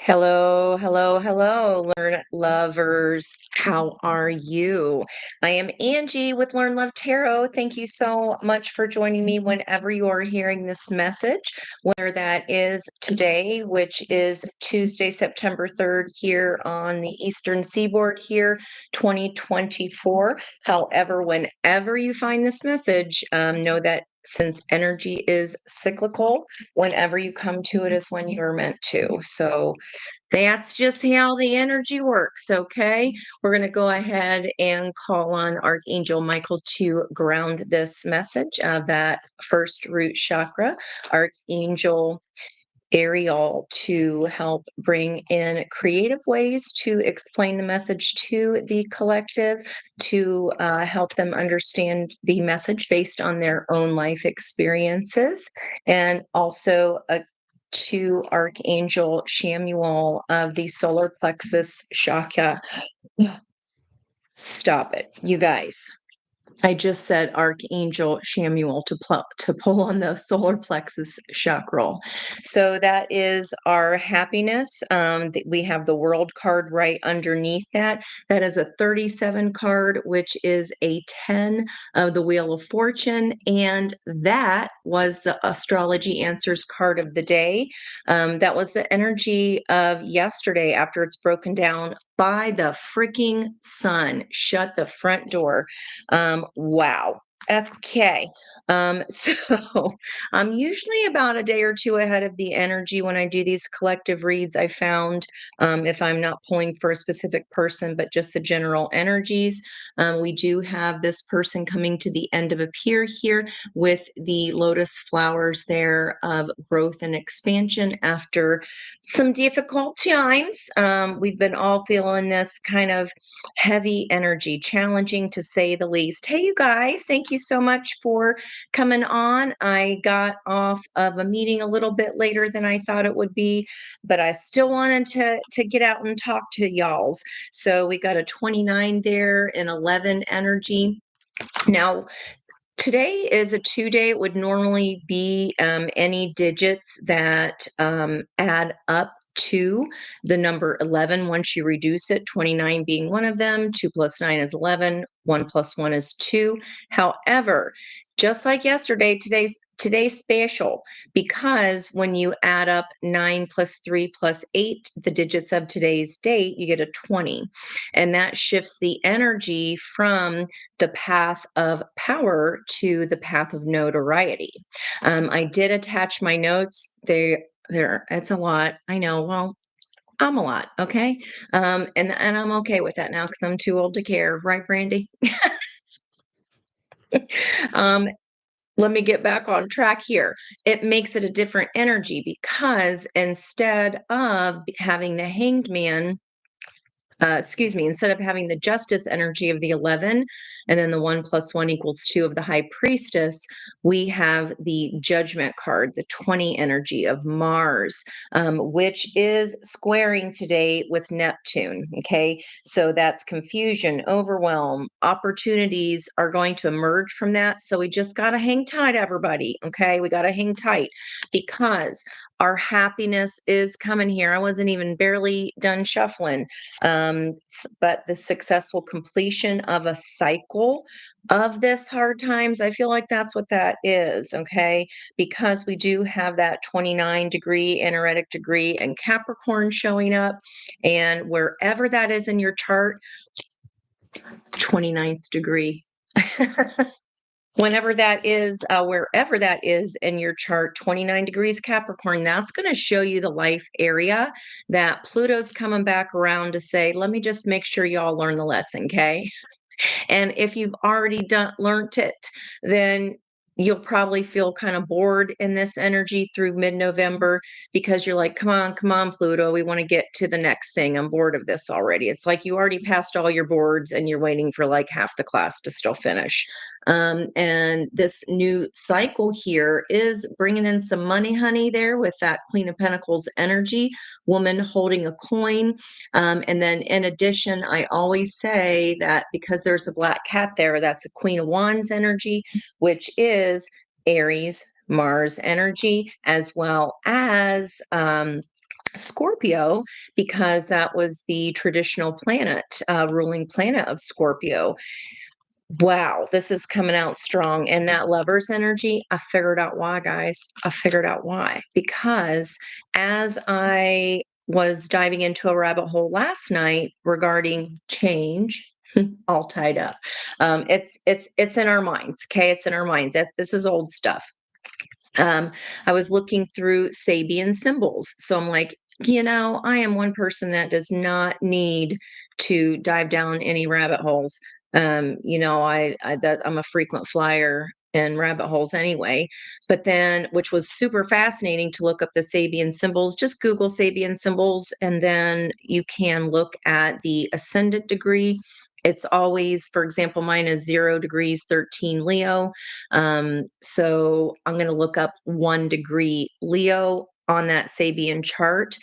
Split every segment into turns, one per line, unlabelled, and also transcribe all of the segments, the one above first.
Hello, hello, hello, Learn Lovers. How are you? I am Angie with Learn Love Tarot. Thank you so much for joining me whenever you are hearing this message, whether that is today, which is Tuesday, September 3rd, here on the Eastern Seaboard, here, 2024. However, whenever you find this message, know that since energy is cyclical, whenever you come to it is when you're meant to. So that's just how the energy works, okay? We're going to go ahead and call on Archangel Michael to ground this message of that first root chakra. Archangel Ariel to help bring in creative ways to explain the message to the collective, to help them understand the message based on their own life experiences, and also to Archangel Shamuel of the solar plexus chakra. Stop it, you guys. I just said Archangel Shamuel to pull on the solar plexus chakra. So that is our happiness. We have the World card right underneath that. That is a 37 card, which is a 10 of the Wheel of Fortune. And that was the Astrology Answers card of the day. That was the energy of yesterday after it's broken down by the freaking sun. Shut the front door. Wow. Okay. So I'm usually about a day or two ahead of the energy when I do these collective reads. I found if I'm not pulling for a specific person, but just the general energies. We do have this person coming to the end of a pier here with the lotus flowers there of growth and expansion after some difficult times. We've been all feeling this kind of heavy energy, challenging to say the least. Hey, you guys, thank you so much for coming on. I got off of a meeting a little bit later than I thought it would be, but I still wanted to get out and talk to y'alls. So we got a 29 there and 11 energy. Now, today is a 2-day. It would normally be any digits that add up to the number 11 once you reduce it, 29 being one of them. 2 plus 9 is 11. 1 plus 1 is 2. However, just like yesterday, today's special because when you add up 9 plus 3 plus 8, the digits of today's date, you get a 20. And that shifts the energy from the path of power to the path of notoriety. I did attach my notes. It's a lot. I know. Well, I'm a lot. Okay. And I'm okay with that now because I'm too old to care. Right, Brandy? um, let me get back on track here. It makes it a different energy because instead of having the hanged man, instead of having the justice energy of the 11 and then the 1 plus 1 equals 2 of the high priestess, we have the judgment card, the 20 energy of Mars, which is squaring today with Neptune. Okay. So that's confusion, overwhelm, opportunities are going to emerge from that. So we just got to hang tight, everybody. Okay. We got to hang tight because our happiness is coming here. I wasn't even barely done shuffling. But the successful completion of a cycle of this hard times, I feel like that's what that is, okay? Because we do have that 29-degree energetic degree and Capricorn showing up, and wherever that is in your chart, 29th degree. Whenever that is, wherever that is in your chart, 29 degrees Capricorn, that's going to show you the life area that Pluto's coming back around to say, let me just make sure y'all learn the lesson, okay? And if you've already learned it, then you'll probably feel kind of bored in this energy through mid-November because you're like, come on, Pluto, we want to get to the next thing. I'm bored of this already. It's like you already passed all your boards and you're waiting for like half the class to still finish. And this new cycle here is bringing in some money, honey, there with that Queen of Pentacles energy, woman holding a coin. And then in addition, I always say that because there's a black cat there, that's a Queen of Wands energy, which is Aries, Mars energy, as well as Scorpio because that was the traditional planet, ruling planet of Scorpio. Wow, this is coming out strong. And that lover's energy, I figured out why, guys. I figured out why. Because as I was diving into a rabbit hole last night regarding change, all tied up. It's in our minds. Okay, it's in our minds. This is old stuff. I was looking through Sabian symbols. So I'm like, I am one person that does not need to dive down any rabbit holes. I'm a frequent flyer in rabbit holes anyway. But then, which was super fascinating to look up the Sabian symbols. Just Google Sabian symbols, and then you can look at the ascendant degree. It's always, for example, mine is 0 degrees 13 Leo. So I'm going to look up 1 degree Leo on that Sabian chart.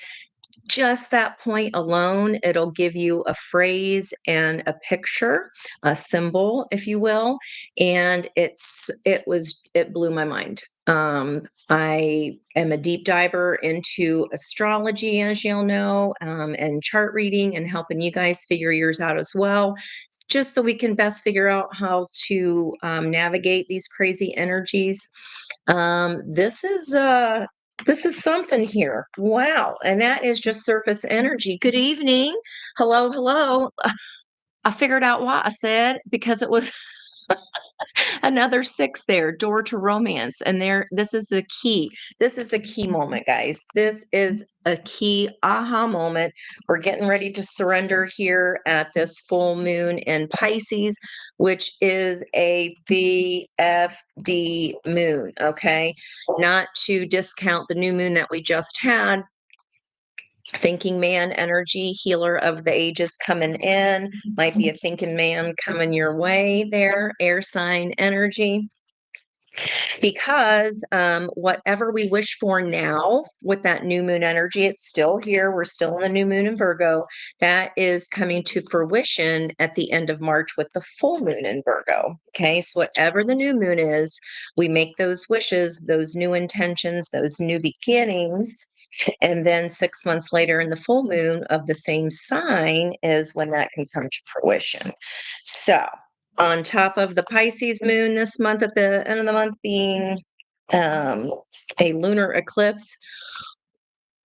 Just that point alone, it'll give you a phrase and a picture, a symbol, if you will. And it blew my mind. I am a deep diver into astrology, as you'll know, and chart reading and helping you guys figure yours out as well, just so we can best figure out how to navigate these crazy energies. Um, this is uh, this is something here. Wow. And that is just surface energy. Good evening. Hello, hello. I figured out why I said because it was another 6 there, door to romance. And this is the key. This is a key moment, guys. This is a key aha moment. We're getting ready to surrender here at this full moon in Pisces, which is a BFD moon. Okay. Not to discount the new moon that we just had. Thinking man energy, healer of the ages coming in. Might be a thinking man coming your way there, air sign energy. Because whatever we wish for now with that new moon energy, it's still here. We're still in the new moon in Virgo. That is coming to fruition at the end of March with the full moon in Virgo. Okay. So, whatever the new moon is, we make those wishes, those new intentions, those new beginnings. And then 6 months later, in the full moon of the same sign, is when that can come to fruition. So, on top of the Pisces moon this month, at the end of the month being um, a lunar eclipse.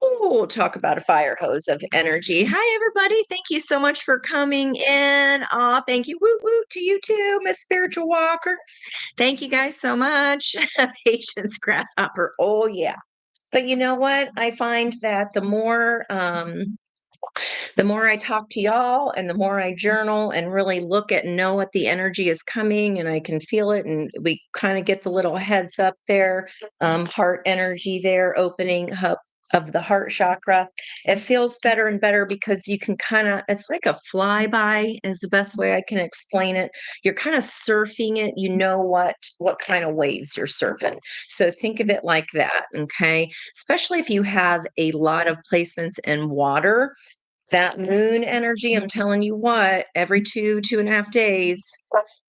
Oh, talk about a fire hose of energy. Hi, everybody. Thank you so much for coming in. Aw, thank you. Woot woot to you too, Miss Spiritual Walker. Thank you guys so much. Patience, grasshopper. Oh, yeah. But you know what? I find that the more I talk to y'all and the more I journal and really look at know what the energy is coming and I can feel it and we kind of get the little heads up there, heart energy there, opening up of the heart chakra. It feels better and better because you can kind of, it's like a flyby is the best way I can explain it. You're kind of surfing it, you know what kind of waves you're surfing. So think of it like that, okay? Especially if you have a lot of placements in water, that moon energy, I'm telling you what, every 2.5 days,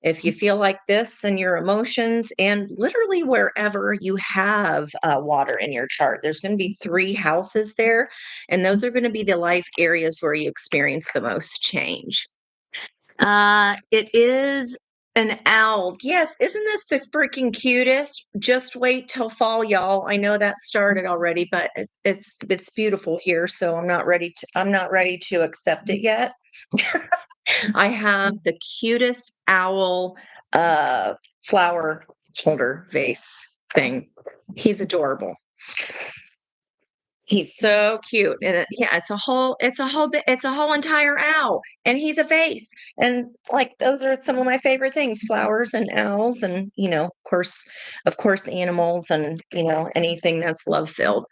if you feel like this and your emotions, and literally wherever you have water in your chart, there's going to be 3 houses there. And those are going to be the life areas where you experience the most change. It is an owl. Yes, isn't this the freaking cutest? Just wait till fall, y'all. I know that started already, but it's beautiful here, so I'm not ready to accept it yet. I have the cutest owl flower holder vase thing. He's adorable. He's so cute, and yeah, it's a whole entire owl, and he's a vase, and like those are some of my favorite things: flowers and owls, and of course, animals, and anything that's love filled.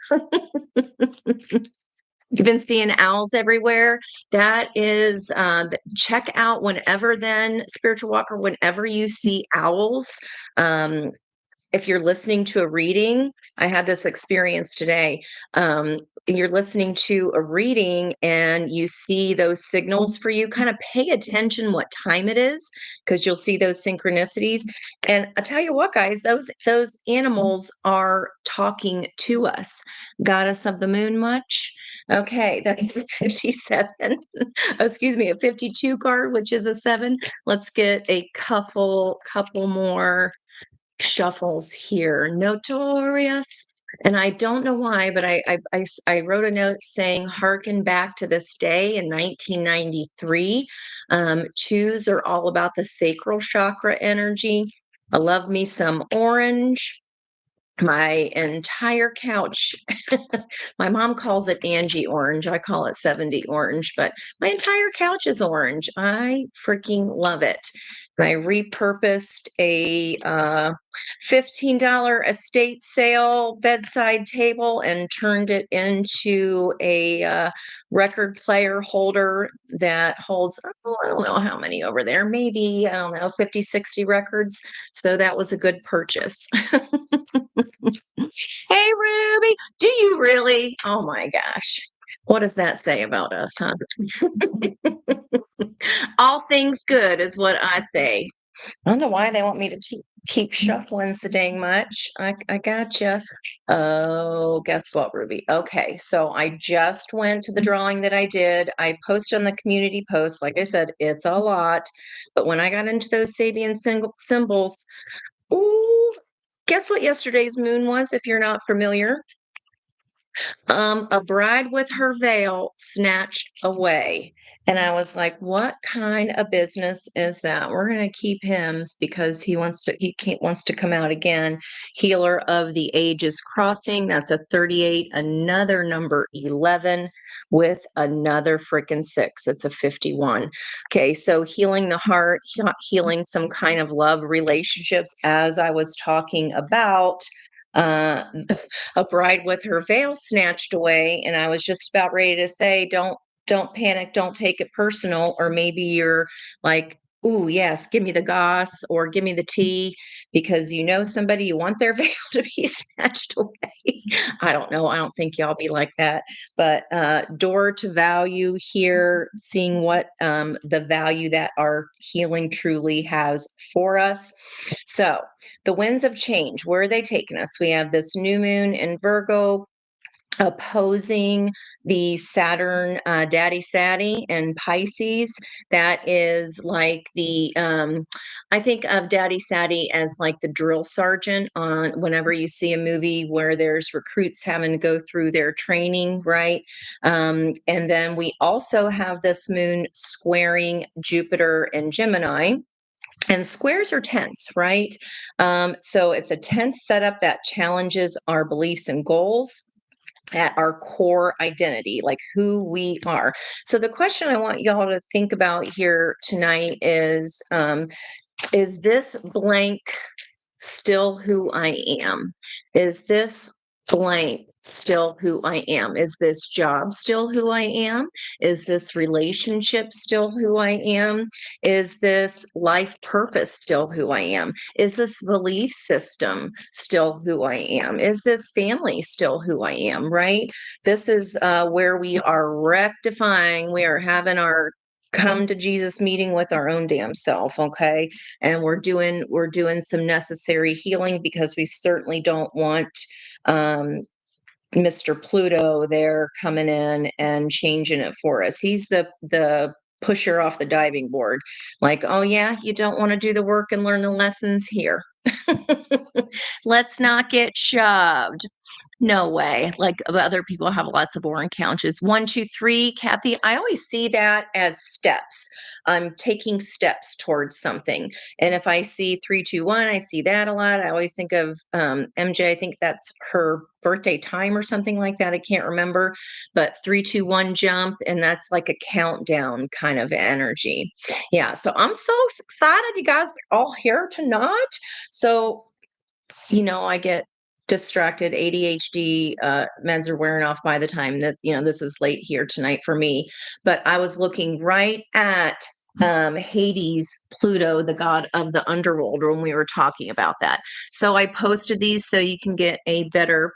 You've been seeing owls everywhere. That is, check out whenever then, spiritual walker, whenever you see owls. Um, if you're listening to a reading, I had this experience today. Um, you're listening to a reading and you see those signals for you, kind of pay attention what time it is because you'll see those synchronicities. And I tell you what, guys, those animals are talking to us. Goddess of the Moon much? Okay, that is 57. Oh, excuse me, a 52 card, which is a 7. Let's get a couple more shuffles here. Notorious. And I don't know why, but I wrote a note saying, "Harken back to this day in 1993." Twos are all about the sacral chakra energy. I love me some orange. My entire couch, my mom calls it Angie orange. I call it 70 orange, but my entire couch is orange. I freaking love it. And I repurposed a $15 estate sale bedside table and turned it into a record player holder that holds, oh, I don't know how many over there, maybe, I don't know, 50, 60 records. So that was a good purchase. Hey, Ruby, do you really? Oh my gosh. What does that say about us, huh? All things good is what I say. I don't know why they want me to keep shuffling so dang much. I gotcha. Oh, guess what, Ruby? Okay, so I just went to the drawing that I did. I posted on the community post. Like I said, it's a lot. But when I got into those Sabian symbols, ooh, guess what yesterday's moon was, if you're not familiar? A bride with her veil snatched away. And I was like, what kind of business is that? We're gonna keep him because he can't wants to come out again. Healer of the ages crossing. That's a 38, another number 11 with another freaking 6. It's a 51. Okay, so healing the heart, healing some kind of love relationships, as I was talking about. Uh, a bride with her veil snatched away, and I was just about ready to say, don't panic, don't take it personal. Or maybe you're like, ooh, yes, give me the goss or give me the tea because you know somebody, you want their veil to be snatched away. I don't know, I don't think y'all be like that. But door to value here, seeing what the value that our healing truly has for us. So the winds of change, where are they taking us? We have this new moon in Virgo opposing the Saturn daddy Sadie and Pisces. That is like I think of daddy Sadie as like the drill sergeant on whenever you see a movie where there's recruits having to go through their training, right? And then we also have this moon squaring Jupiter and Gemini. And squares are tense, right? So it's a tense setup that challenges our beliefs and goals at our core identity, like who we are. So the question I want y'all to think about here tonight is this blank still who I am? Is this blank still who I am? Is this job still who I am? Is this relationship still who I am? Is this life purpose still who I am? Is this belief system still who I am? Is this family still who I am? Right? This is where we are rectifying, we are having our come to Jesus meeting with our own damn self, okay? And we're doing some necessary healing because we certainly don't want um, Mr. Pluto there coming in and changing it for us. He's the pusher off the diving board. Like, oh yeah, you don't want to do the work and learn the lessons here. Let's not get shoved. No way. Like other people have lots of boring couches. 1, 2, 3, Kathy. I always see that as steps. I'm taking steps towards something. And if I see 3, 2, 1, I see that a lot. I always think of MJ. I think that's her birthday time or something like that. I can't remember. But 3, 2, 1 jump. And that's like a countdown kind of energy. Yeah. So I'm so excited you guys are all here tonight. So I get distracted. ADHD meds are wearing off by the time that, this is late here tonight for me. But I was looking right at Hades, Pluto, the god of the underworld, when we were talking about that. So I posted these so you can get a better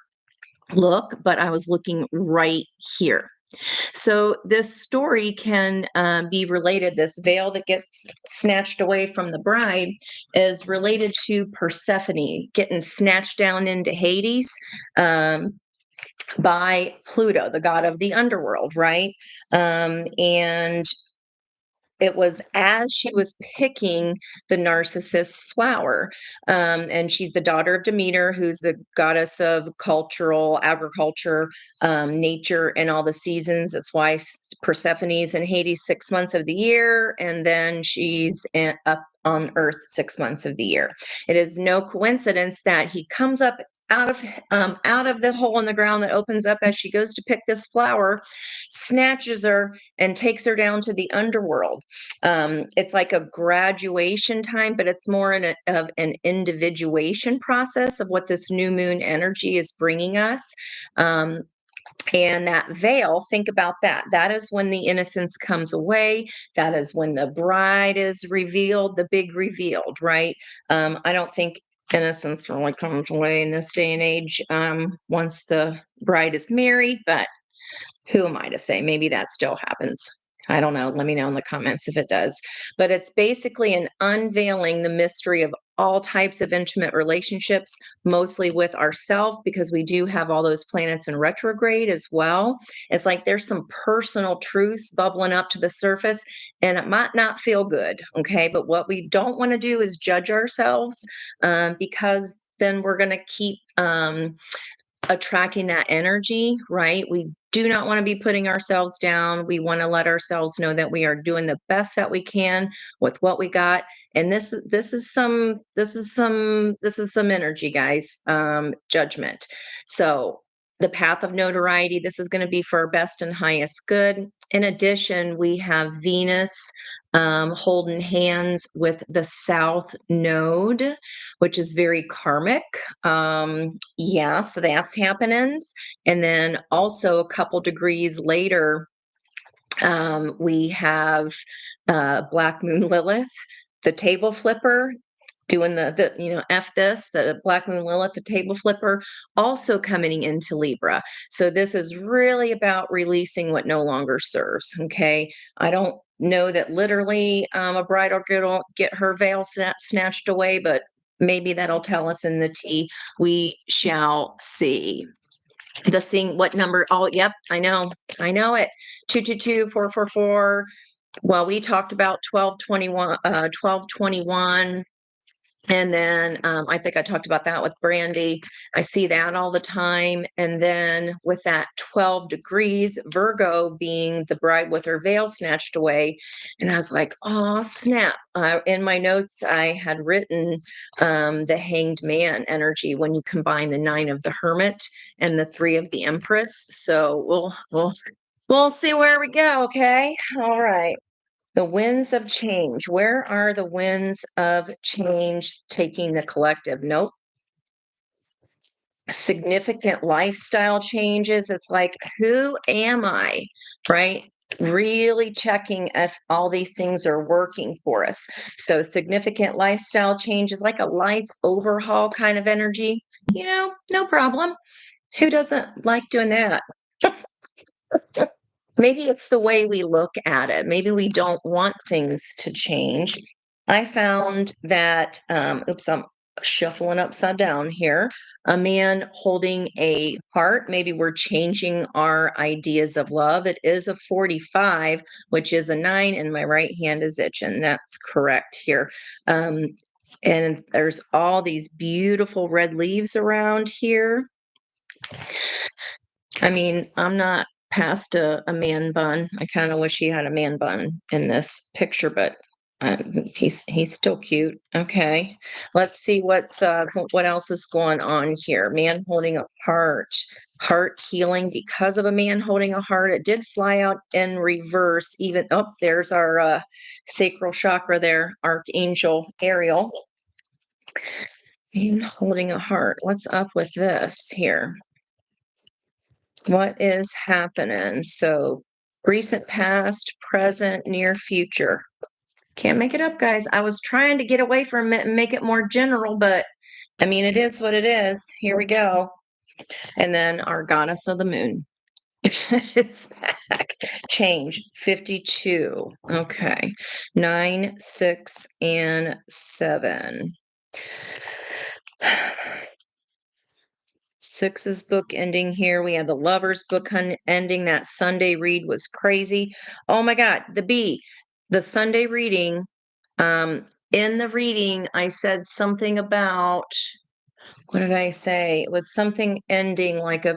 look, but I was looking right here. So this story can be related. This veil that gets snatched away from the bride is related to Persephone getting snatched down into Hades by Pluto, the god of the underworld, right? And it was as she was picking the narcissus flower. And she's the daughter of Demeter, who's the goddess of cultural agriculture, nature, and all the seasons. That's why Persephone's in Hades 6 months of the year, and then she's up on Earth 6 months of the year. It is no coincidence that he comes up out of the hole in the ground that opens up as she goes to pick this flower, snatches her, and takes her down to the underworld. It's like a graduation time, but it's more of an individuation process of what this new moon energy is bringing us. Um, and that veil, think about that. That is when the innocence comes away. That is when the bride is revealed, the big revealed, right? I don't think innocence really comes away in this day and age once the bride is married, but who am I to say? Maybe that still happens. I don't know. Let me know in the comments if it does. But it's basically an unveiling the mystery of all types of intimate relationships, mostly with ourselves, because we do have all those planets in retrograde as well. It's like there's some personal truths bubbling up to the surface, and it might not feel good. Okay. But what we don't want to do is judge ourselves, because then we're going to keep attracting that energy, right? We do not want to be putting ourselves down. We want to let ourselves know that we are doing the best that we can with what we got. And this is some energy, guys. Judgment. So the path of notoriety, this is going to be for our best and highest good. In addition, we have Venus holding hands with the South Node, which is very karmic. Yes, that's happening. And then also a couple degrees later, we have Black Moon Lilith, the table flipper, doing the F this, the Black Moon Lilith, the table flipper, also coming into Libra. So this is really about releasing what no longer serves. Okay. I don't know that literally a bride will get her veil snatched away, but maybe that'll tell us in the tea. We shall see. The seeing what number? Oh, yep, I know it. 222 444. Well, we talked about 1221, 1221. And then I think I talked about that with Brandy. I see that all the time. And then with that 12 degrees, Virgo being the bride with her veil snatched away. And I was like, oh, snap. In my notes, I had written the hanged man energy when you combine the 9 of the hermit and the 3 of the empress. So we'll see where we go. Okay. All right. The winds of change. Where are the winds of change taking the collective? Nope. Significant lifestyle changes. It's like, who am I? Right? Really checking if all these things are working for us. So, significant lifestyle changes, like a life overhaul kind of energy, no problem. Who doesn't like doing that? Maybe it's the way we look at it. Maybe we don't want things to change. I found that, oops, I'm shuffling upside down here. A man holding a heart. Maybe we're changing our ideas of love. It is a 45, which is a 9, and my right hand is itching. That's correct here. And there's all these beautiful red leaves around here. I mean, I'm not past a man bun. I kind of wish he had a man bun in this picture, but he's still cute. Okay, let's see what else is going on here. Man holding a heart healing because of a man holding a heart. It did fly out in reverse. Even there's our sacral chakra there, Archangel Ariel. Man holding a heart. What's up with this here? What is happening? So, recent past, present, near future. Can't make it up, guys. I was trying to get away from it and make it more general, but I mean, it is what it is. Here we go. And then our goddess of the moon. It's back. Change 52. Okay. 9, 6, and 7. Six's book ending here. We had the Lover's book ending. That Sunday read was crazy. Oh my God, the Sunday reading. In the reading, I said something about, what did I say? It was something ending like a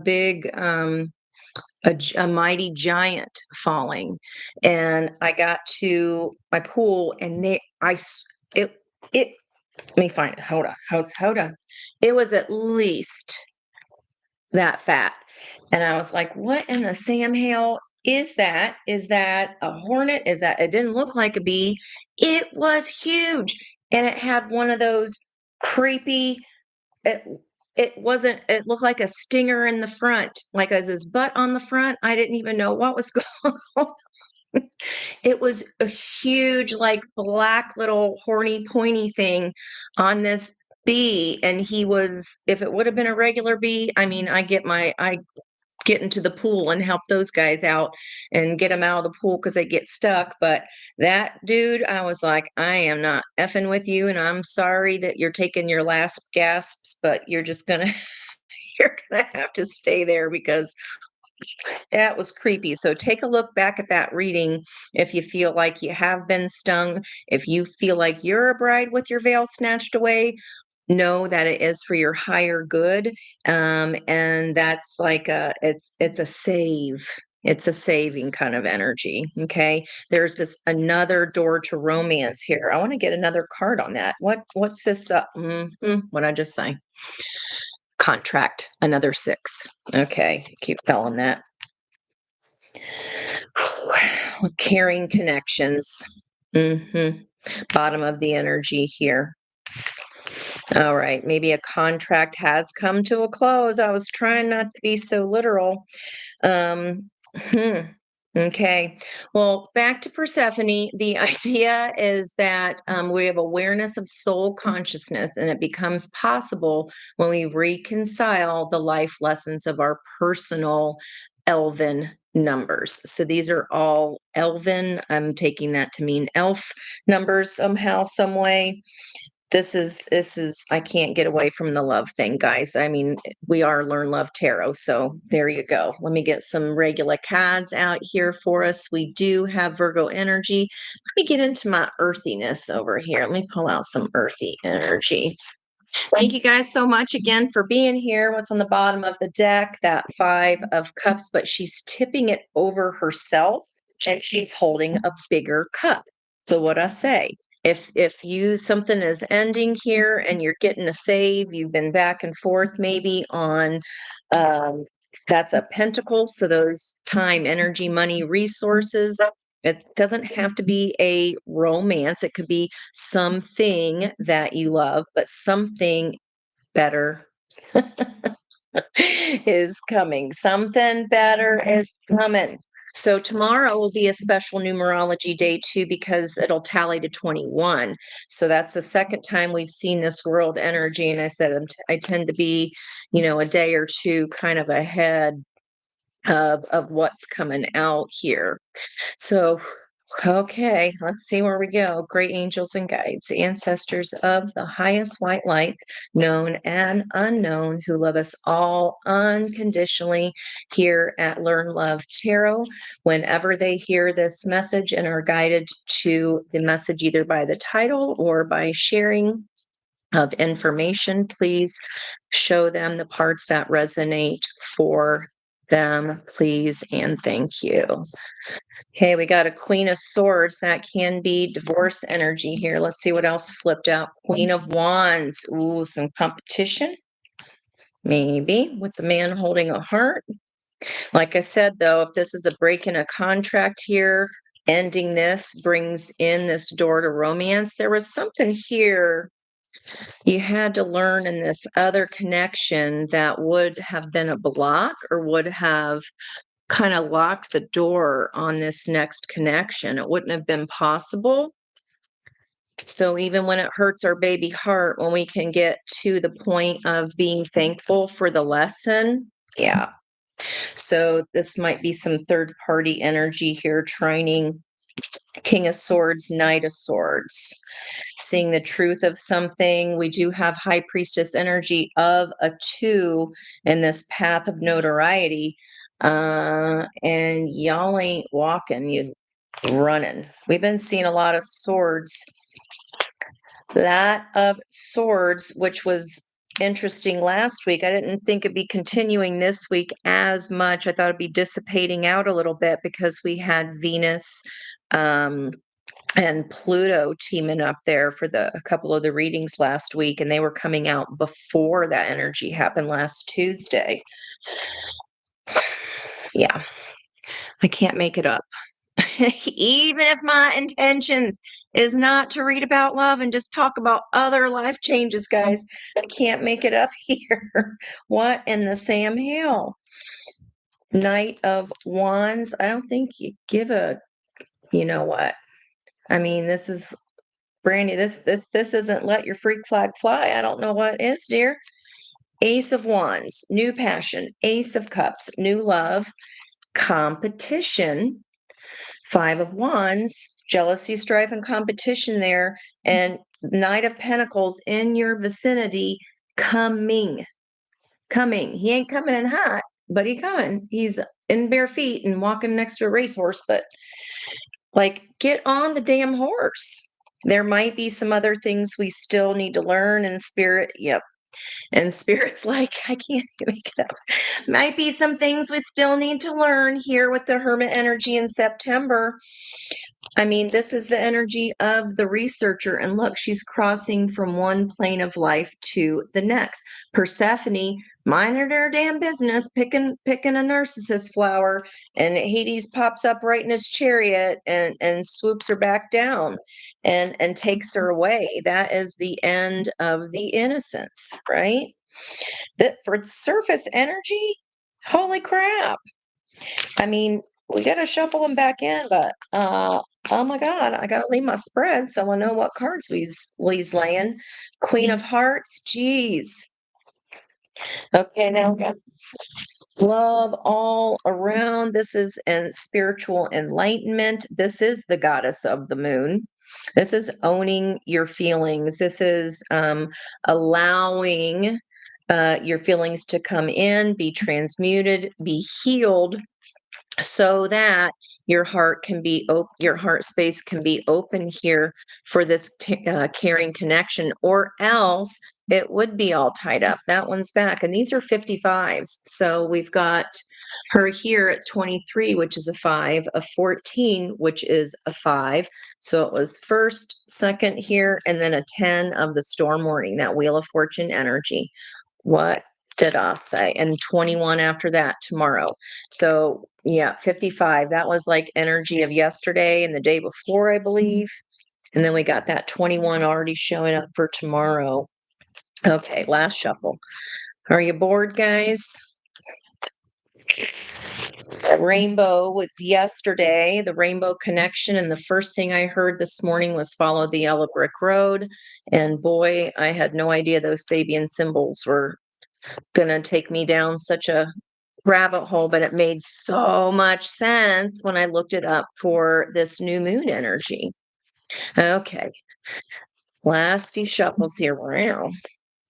big a mighty giant falling, and I got to my pool, and it it. Let me find it. Hold on. It was at least that fat. And I was like, what in the Sam Hale is that? Is that a hornet? Is that, it didn't look like a bee. It was huge. And it had one of those creepy, it, it wasn't, it looked like a stinger in the front, like as his butt on the front. I didn't even know what was going on. It was a huge, like black little horny, pointy thing on this bee. And he was, if it would have been a regular bee, I mean, I get into the pool and help those guys out and get them out of the pool because they get stuck. But that dude, I was like, I am not effing with you. And I'm sorry that you're taking your last gasps, but you're just gonna you're gonna have to stay there because that was creepy. So take a look back at that reading if you feel like you have been stung. If you feel like you're a bride with your veil snatched away, know that it is for your higher good. And that's like it's a save. It's a saving kind of energy. Okay. There's this another door to romance here. I want to get another card on that. What's this? What I just say? Contract, another 6. Okay. Keep telling that. Caring connections. Bottom of the energy here. All right, maybe a contract has come to a close. I was trying not to be so literal. Um, hmm. Okay. Well, back to Persephone. The idea is that we have awareness of soul consciousness, and it becomes possible when we reconcile the life lessons of our personal elven numbers. So these are all elven. I'm taking that to mean elf numbers somehow, some way. This is I can't get away from the love thing, guys. I mean, we are Learn Love Tarot, so there you go. Let me get some regular cards out here for us. We do have Virgo energy. Let me get into my earthiness over here. Let me pull out some earthy energy. Thank you guys so much again for being here. What's on the bottom of the deck? That 5 of Cups, but she's tipping it over herself and she's holding a bigger cup. So what I say, if you something is ending here and you're getting a save, you've been back and forth maybe on that's a pentacle. So those time, energy, money, resources. It doesn't have to be a romance. It could be something that you love, but something better is coming. Something better is coming. So tomorrow will be a special numerology day too, because it'll tally to 21. So that's the second time we've seen this world energy. And I said, I tend to be, a day or two kind of ahead of what's coming out here. So, okay, let's see where we go. Great angels and guides, ancestors of the highest white light, known and unknown, who love us all unconditionally here at Learn Love Tarot. Whenever they hear this message and are guided to the message either by the title or by sharing of information, please show them the parts that resonate for them, please, and thank you. Okay, we got a Queen of Swords. That can be divorce energy here. Let's see what else flipped out. Queen of Wands. Ooh, some competition. Maybe with the man holding a heart. Like I said, though, if this is a break in a contract here, ending this brings in this door to romance. There was something here you had to learn in this other connection that would have been a block or would have kind of locked the door on this next connection. It wouldn't have been possible. So even when it hurts our baby heart, when we can get to the point of being thankful for the lesson, yeah. So this might be some third party energy here, trining King of Swords, Knight of Swords, seeing the truth of something. We do have High Priestess energy of a 2 in this path of notoriety. And y'all ain't walking, you running. We've been seeing a lot of swords. Lot of swords, which was interesting last week. I didn't think it'd be continuing this week as much. I thought it'd be dissipating out a little bit because we had Venus and Pluto teaming up there for a couple of the readings last week, and they were coming out before that energy happened last Tuesday. Yeah, I can't make it up. Even if my intentions is not to read about love and just talk about other life changes, guys, I can't make it up here. What in the Sam Hill? Knight of Wands. I don't think you give a, you know what? I mean, this is Brandy. This isn't let your freak flag fly. I don't know what is, dear. Ace of Wands, new passion. Ace of Cups, new love. Competition. 5 of Wands, jealousy, strife, and competition there. And Knight of Pentacles in your vicinity, coming. He ain't coming in hot, but he coming. He's in bare feet and walking next to a racehorse, but like, get on the damn horse. There might be some other things we still need to learn in spirit. Yep. And spirit's like, I can't make it up. Might be some things we still need to learn here with the Hermit energy in September. I mean, this is the energy of the researcher. And look, she's crossing from one plane of life to the next. Persephone, minding her damn business, picking a narcissus flower, and Hades pops up right in his chariot and swoops her back down and takes her away. That is the end of the innocence, right? That for surface energy, holy crap. I mean, we got to shuffle them back in, but oh my God, I got to leave my spread so I know what cards we's laying. Queen of Hearts, geez. Okay, now we got love all around. This is spiritual enlightenment. This is the goddess of the moon. This is owning your feelings. This is allowing your feelings to come in, be transmuted, be healed, so that your heart can be your heart space can be open here for this caring connection, or else it would be all tied up. That one's back, and these are 55s. So we've got her here at 23, which is a 5, a 14, which is a 5. So it was first, second here, and then a 10 of the storm warning, that Wheel of Fortune energy. What did I say? And 21 after that tomorrow. So yeah, 55. That was like energy of yesterday and the day before, I believe. And then we got that 21 already showing up for tomorrow. Okay, last shuffle. Are you bored, guys? The rainbow was yesterday, the rainbow connection. And the first thing I heard this morning was follow the yellow brick road. And boy, I had no idea those Sabian symbols were going to take me down such a rabbit hole, but it made so much sense when I looked it up for this new moon energy. Okay. Last few shuffles here. Wow.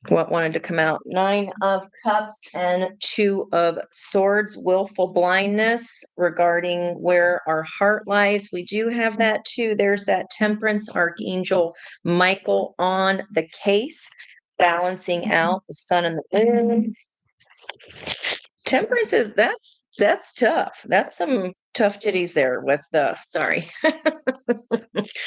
What wanted to come out? 9 of Cups and 2 of Swords. Willful blindness regarding where our heart lies. We do have that too. There's that Temperance Archangel Michael on the case, balancing out the sun and the moon. Temperance is that's tough. That's some tough titties there with the sorry.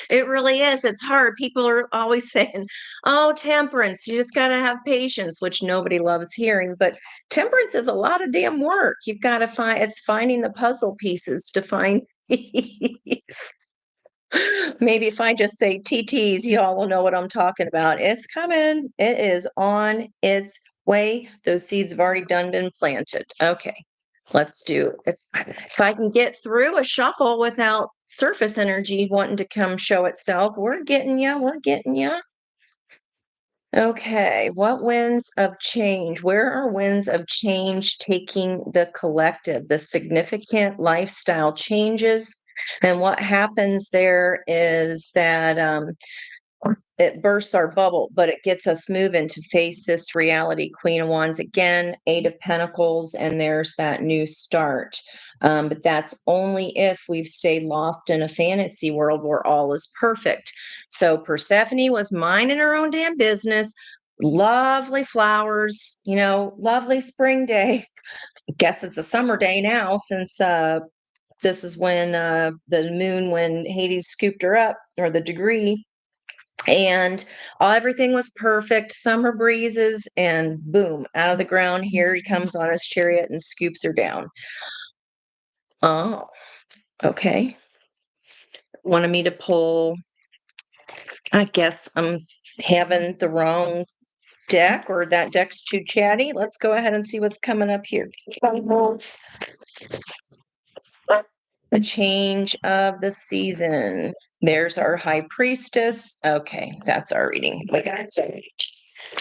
It really is. It's hard. People are always saying, "Oh, temperance, you just got to have patience," which nobody loves hearing, but temperance is a lot of damn work. You've got to it's finding the puzzle pieces to find peace. Maybe if I just say TTs, y'all will know what I'm talking about. It's coming. It is on its way. Those seeds have already been planted. Okay. Let's do if I can get through a shuffle without surface energy wanting to come show itself. We're getting you. We're getting you. Okay, what winds of change? Where are winds of change taking the collective, the significant lifestyle changes? And what happens there is that it bursts our bubble, but it gets us moving to face this reality. Queen of Wands again, Eight of Pentacles, and there's that new start. But that's only if we've stayed lost in a fantasy world where all is perfect. So Persephone was minding her own damn business. Lovely flowers, lovely spring day. Guess it's a summer day now since this is when the moon, when Hades scooped her up, or the degree, and everything was perfect, summer breezes, and boom, out of the ground, here he comes on his chariot and scoops her down. Oh, okay. Wanted me to pull, I guess I'm having the wrong deck, or that deck's too chatty. Let's go ahead and see what's coming up here. The change of the season. There's our High Priestess. Okay, that's our reading. We got it.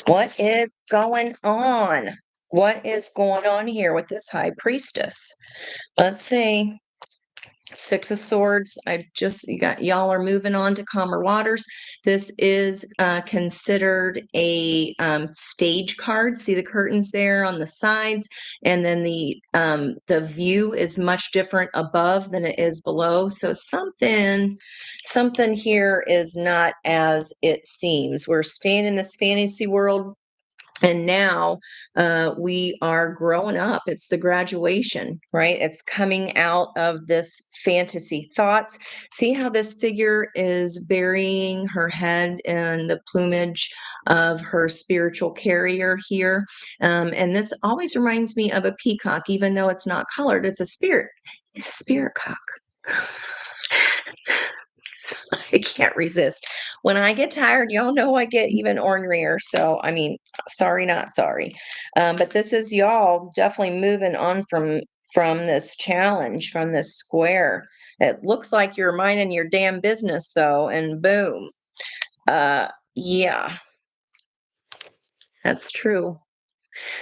What is going on? What is going on here with this High Priestess? Let's see. Six of Swords. Y'all are moving on to calmer waters. This is considered a stage card. See the curtains there on the sides, and then the view is much different above than it is below. So something here is not as it seems. We're staying in this fantasy world, and now we are growing up. It's the graduation, right? It's coming out of this fantasy thoughts. See how this figure is burying her head in the plumage of her spiritual carrier here. And this always reminds me of a peacock, even though it's not colored. It's a spirit. It's a spirit cock. I can't resist. When I get tired, y'all know I get even ornerier. So, I mean, sorry, not sorry. But this is y'all definitely moving on from this challenge, from this square. It looks like you're minding your damn business though, and boom. Yeah, that's true.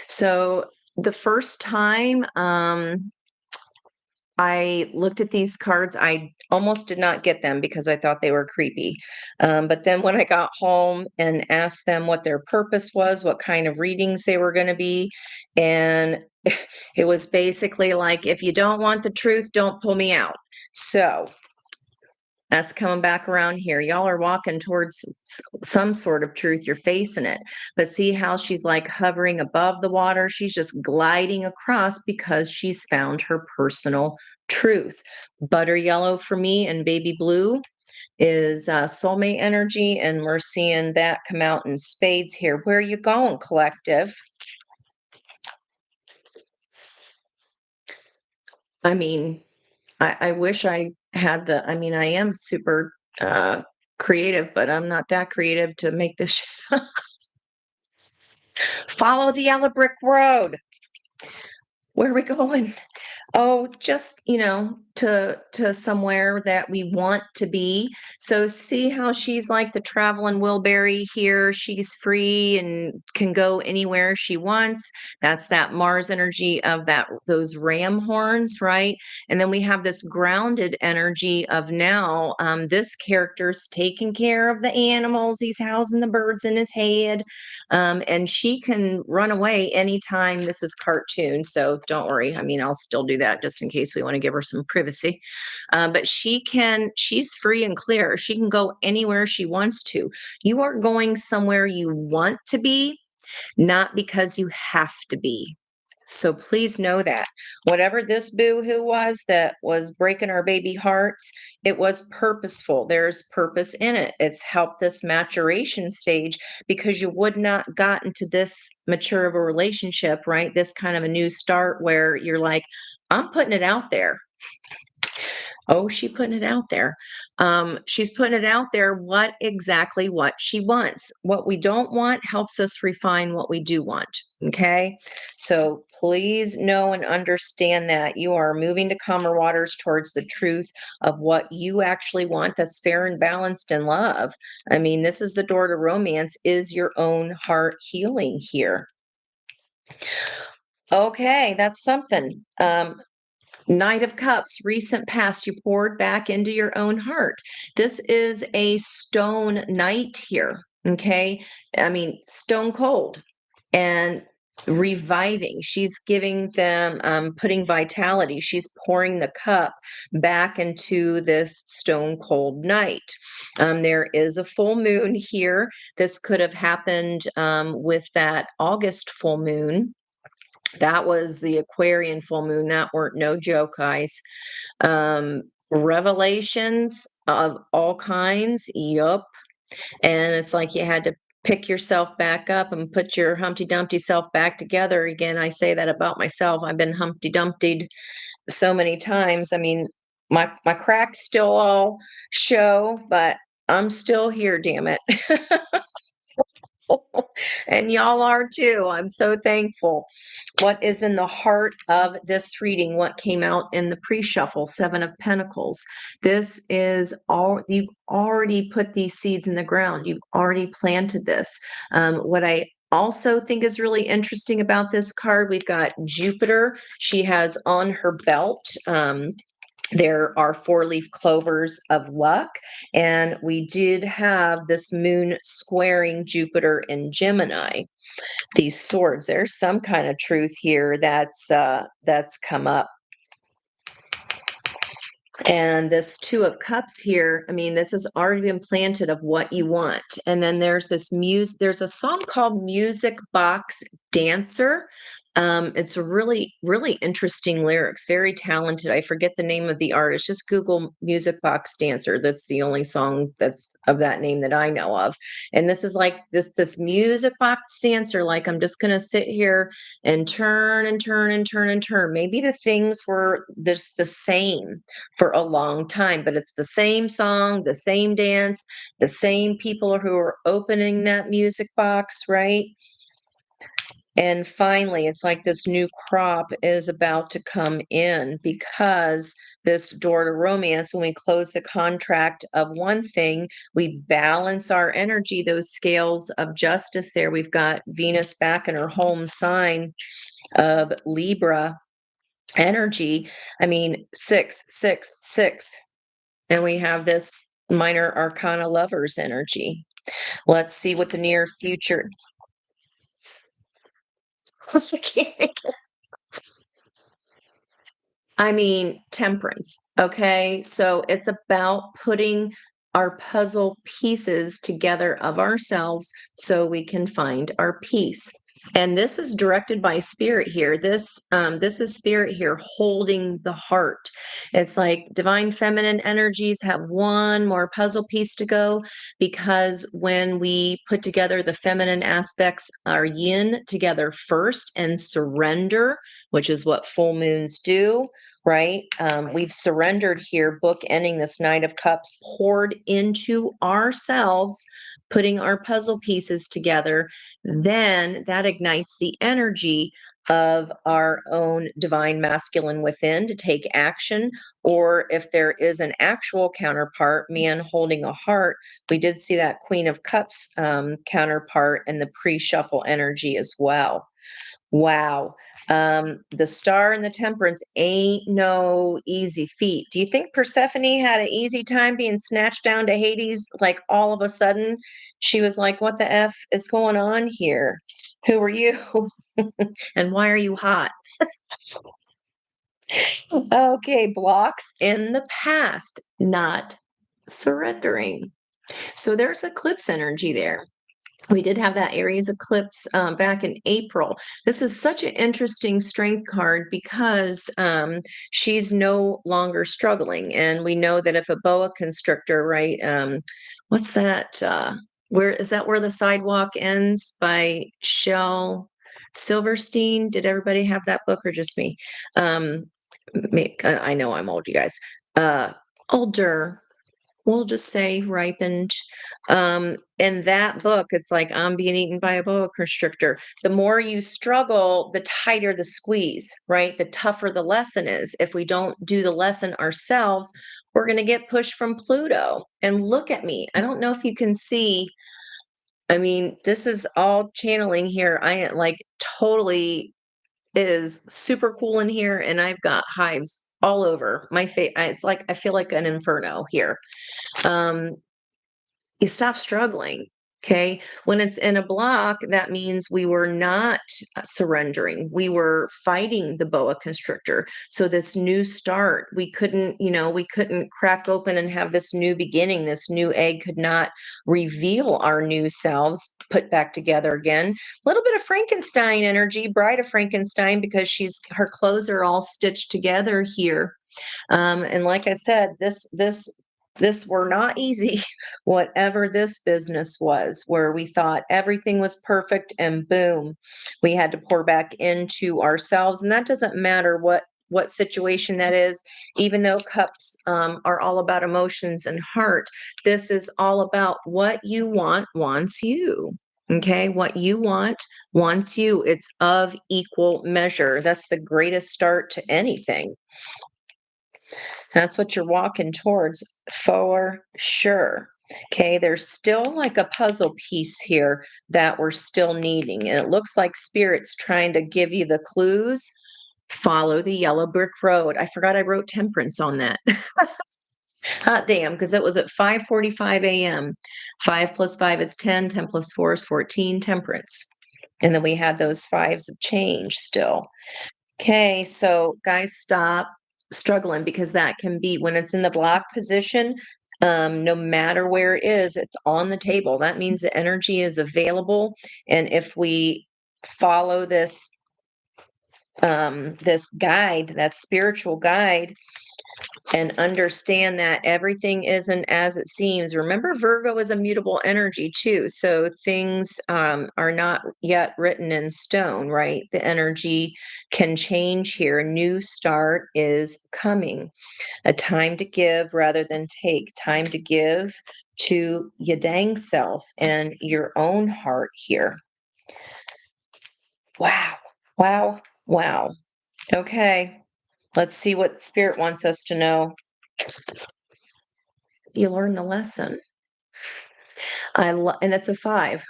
So the first time I looked at these cards, I almost did not get them because I thought they were creepy. But then when I got home and asked them what their purpose was, what kind of readings they were going to be, and it was basically like, if you don't want the truth, don't pull me out. So that's coming back around here. Y'all are walking towards some sort of truth. You're facing it. But see how she's like hovering above the water? She's just gliding across because she's found her personal truth. Butter yellow for me and baby blue is soulmate energy. And we're seeing that come out in spades here. Where are you going, collective? I mean, I wish I had I mean, I am super creative, but I'm not that creative to make this. Follow the yellow brick road. Where are we going? Oh, just, to somewhere that we want to be. So see how she's like the traveling Wilbury here. She's free and can go anywhere she wants. That's that Mars energy of those ram horns, right? And then we have this grounded energy of now this character's taking care of the animals. He's housing the birds in his head. And she can run away anytime. This is cartoon, so don't worry. I mean, I'll still do that just in case we want to give her some privacy. But she's free and clear. She can go anywhere she wants to. You are going somewhere you want to be, not because you have to be. So please know that whatever this boo-hoo was that was breaking our baby hearts, it was purposeful. There's purpose in it. It's helped this maturation stage, because you would not gotten to this mature of a relationship, right? This kind of a new start where you're like, I'm putting it out there. Oh, she putting it out there. She's putting it out there what she wants. What we don't want helps us refine what we do want. Okay. So please know and understand that you are moving to calmer waters towards the truth of what you actually want that's fair and balanced in love. I mean, this is the door to romance, is your own heart healing here. Okay, that's something. Knight of Cups, recent past, you poured back into your own heart. This is a stone knight here. Okay. I mean, stone cold and reviving. She's giving them, putting vitality. She's pouring the cup back into this stone cold night. There is a full moon here. This could have happened with that August full moon. That was the Aquarian full moon. That weren't no joke, guys. Revelations of all kinds. Yup. And it's like you had to pick yourself back up and put your Humpty Dumpty self back together again. I say that about myself. I've been Humpty Dumptied so many times. I mean, my cracks still all show, but I'm still here, damn it. And y'all are too. I'm so thankful. What is in the heart of this reading? What came out in the pre-shuffle? Seven of Pentacles. This is all, you've already put these seeds in the ground. You've already planted this. What I also think is really interesting about this card, we've got Jupiter. She has on her belt. There are four-leaf clovers of luck, and we did have this moon squaring Jupiter in Gemini. These swords, there's some kind of truth here that's come up. And this Two of Cups here, I mean, this has already been planted of what you want. And then there's there's a song called Music Box Dancer. It's a really, really interesting lyrics, very talented. I forget the name of the artist. Just Google Music Box Dancer. That's the only song that's of that name that I know of. And this is like this music box dancer, like I'm just gonna sit here and turn and turn and turn and turn. Maybe the things were this the same for a long time, but it's the same song, the same dance, the same people who are opening that music box, right? And finally, it's like this new crop is about to come in because this door to romance, when we close the contract of one thing, we balance our energy, those scales of justice there. We've got Venus back in her home sign of Libra energy. I mean, 666. And we have this minor arcana lovers energy. Let's see what the near future. I mean, temperance. Okay. So it's about putting our puzzle pieces together of ourselves so we can find our peace. And this is directed by spirit here. This is spirit here holding the heart. It's like divine feminine energies have one more puzzle piece to go, because when we put together the feminine aspects, our yin together first and surrender, which is what full moons do, right? We've surrendered here, book ending this Knight of Cups, poured into ourselves, putting our puzzle pieces together. Then that ignites the energy of our own divine masculine within to take action. Or if there is an actual counterpart, man holding a heart, we did see that Queen of Cups counterpart in the pre-shuffle energy as well. Wow. The star and the temperance ain't no easy feat. Do you think Persephone had an easy time being snatched down to Hades? Like all of a sudden, she was like, what the F is going on here? Who are you? And why are you hot? Okay, blocks in the past, not surrendering. So there's eclipse energy there. We did have that Aries eclipse back in April. This is such an interesting strength card because she's no longer struggling. And we know that if a boa constrictor, right? What's that? Where is that where the sidewalk ends by Shel Silverstein? Did everybody have that book or just me? I know I'm old, you guys. uh, older, we'll just say ripened. In that book, it's like I'm being eaten by a boa constrictor. The more you struggle, the tighter the squeeze, right? The tougher the lesson is. If we don't do the lesson ourselves, we're going to get pushed from Pluto. And look at me. I don't know if you can see. I mean, this is all channeling here. I like totally is super cool in here, and I've got hives all over my face. It's like I feel like an inferno here. Um, you stop struggling. Okay. When it's in a block, that means we were not surrendering. We were fighting the boa constrictor. So, this new start, we couldn't, we couldn't crack open and have this new beginning. This new egg could not reveal our new selves, put back together again. A little bit of Frankenstein energy, Bride of Frankenstein, because her clothes are all stitched together here. And like I said, this were not easy, whatever this business was, where we thought everything was perfect and boom, we had to pour back into ourselves. And that doesn't matter what situation that is, even though cups are all about emotions and heart, this is all about what you want wants you. Okay, what you want wants you. It's of equal measure. That's the greatest start to anything. That's what you're walking towards for sure. Okay, there's still like a puzzle piece here that we're still needing. And it looks like Spirit's trying to give you the clues. Follow the yellow brick road. I forgot I wrote temperance on that. Hot damn, because it was at 5:45 a.m. 5 plus 5 is 10, 10 plus 4 is 14, temperance. And then we had those fives of change still. Okay, so guys, stop struggling because that can be when it's in the block position, no matter where it is, it's on the table. That means the energy is available. And if we follow this guide, that spiritual guide, and understand that everything isn't as it seems. Remember, Virgo is a mutable energy too. So things are not yet written in stone, right? The energy can change here. A new start is coming. A time to give rather than take. Time to give to your dang self and your own heart here. Wow. Wow. Wow. Okay. Let's see what Spirit wants us to know. You learn the lesson. And it's a 5.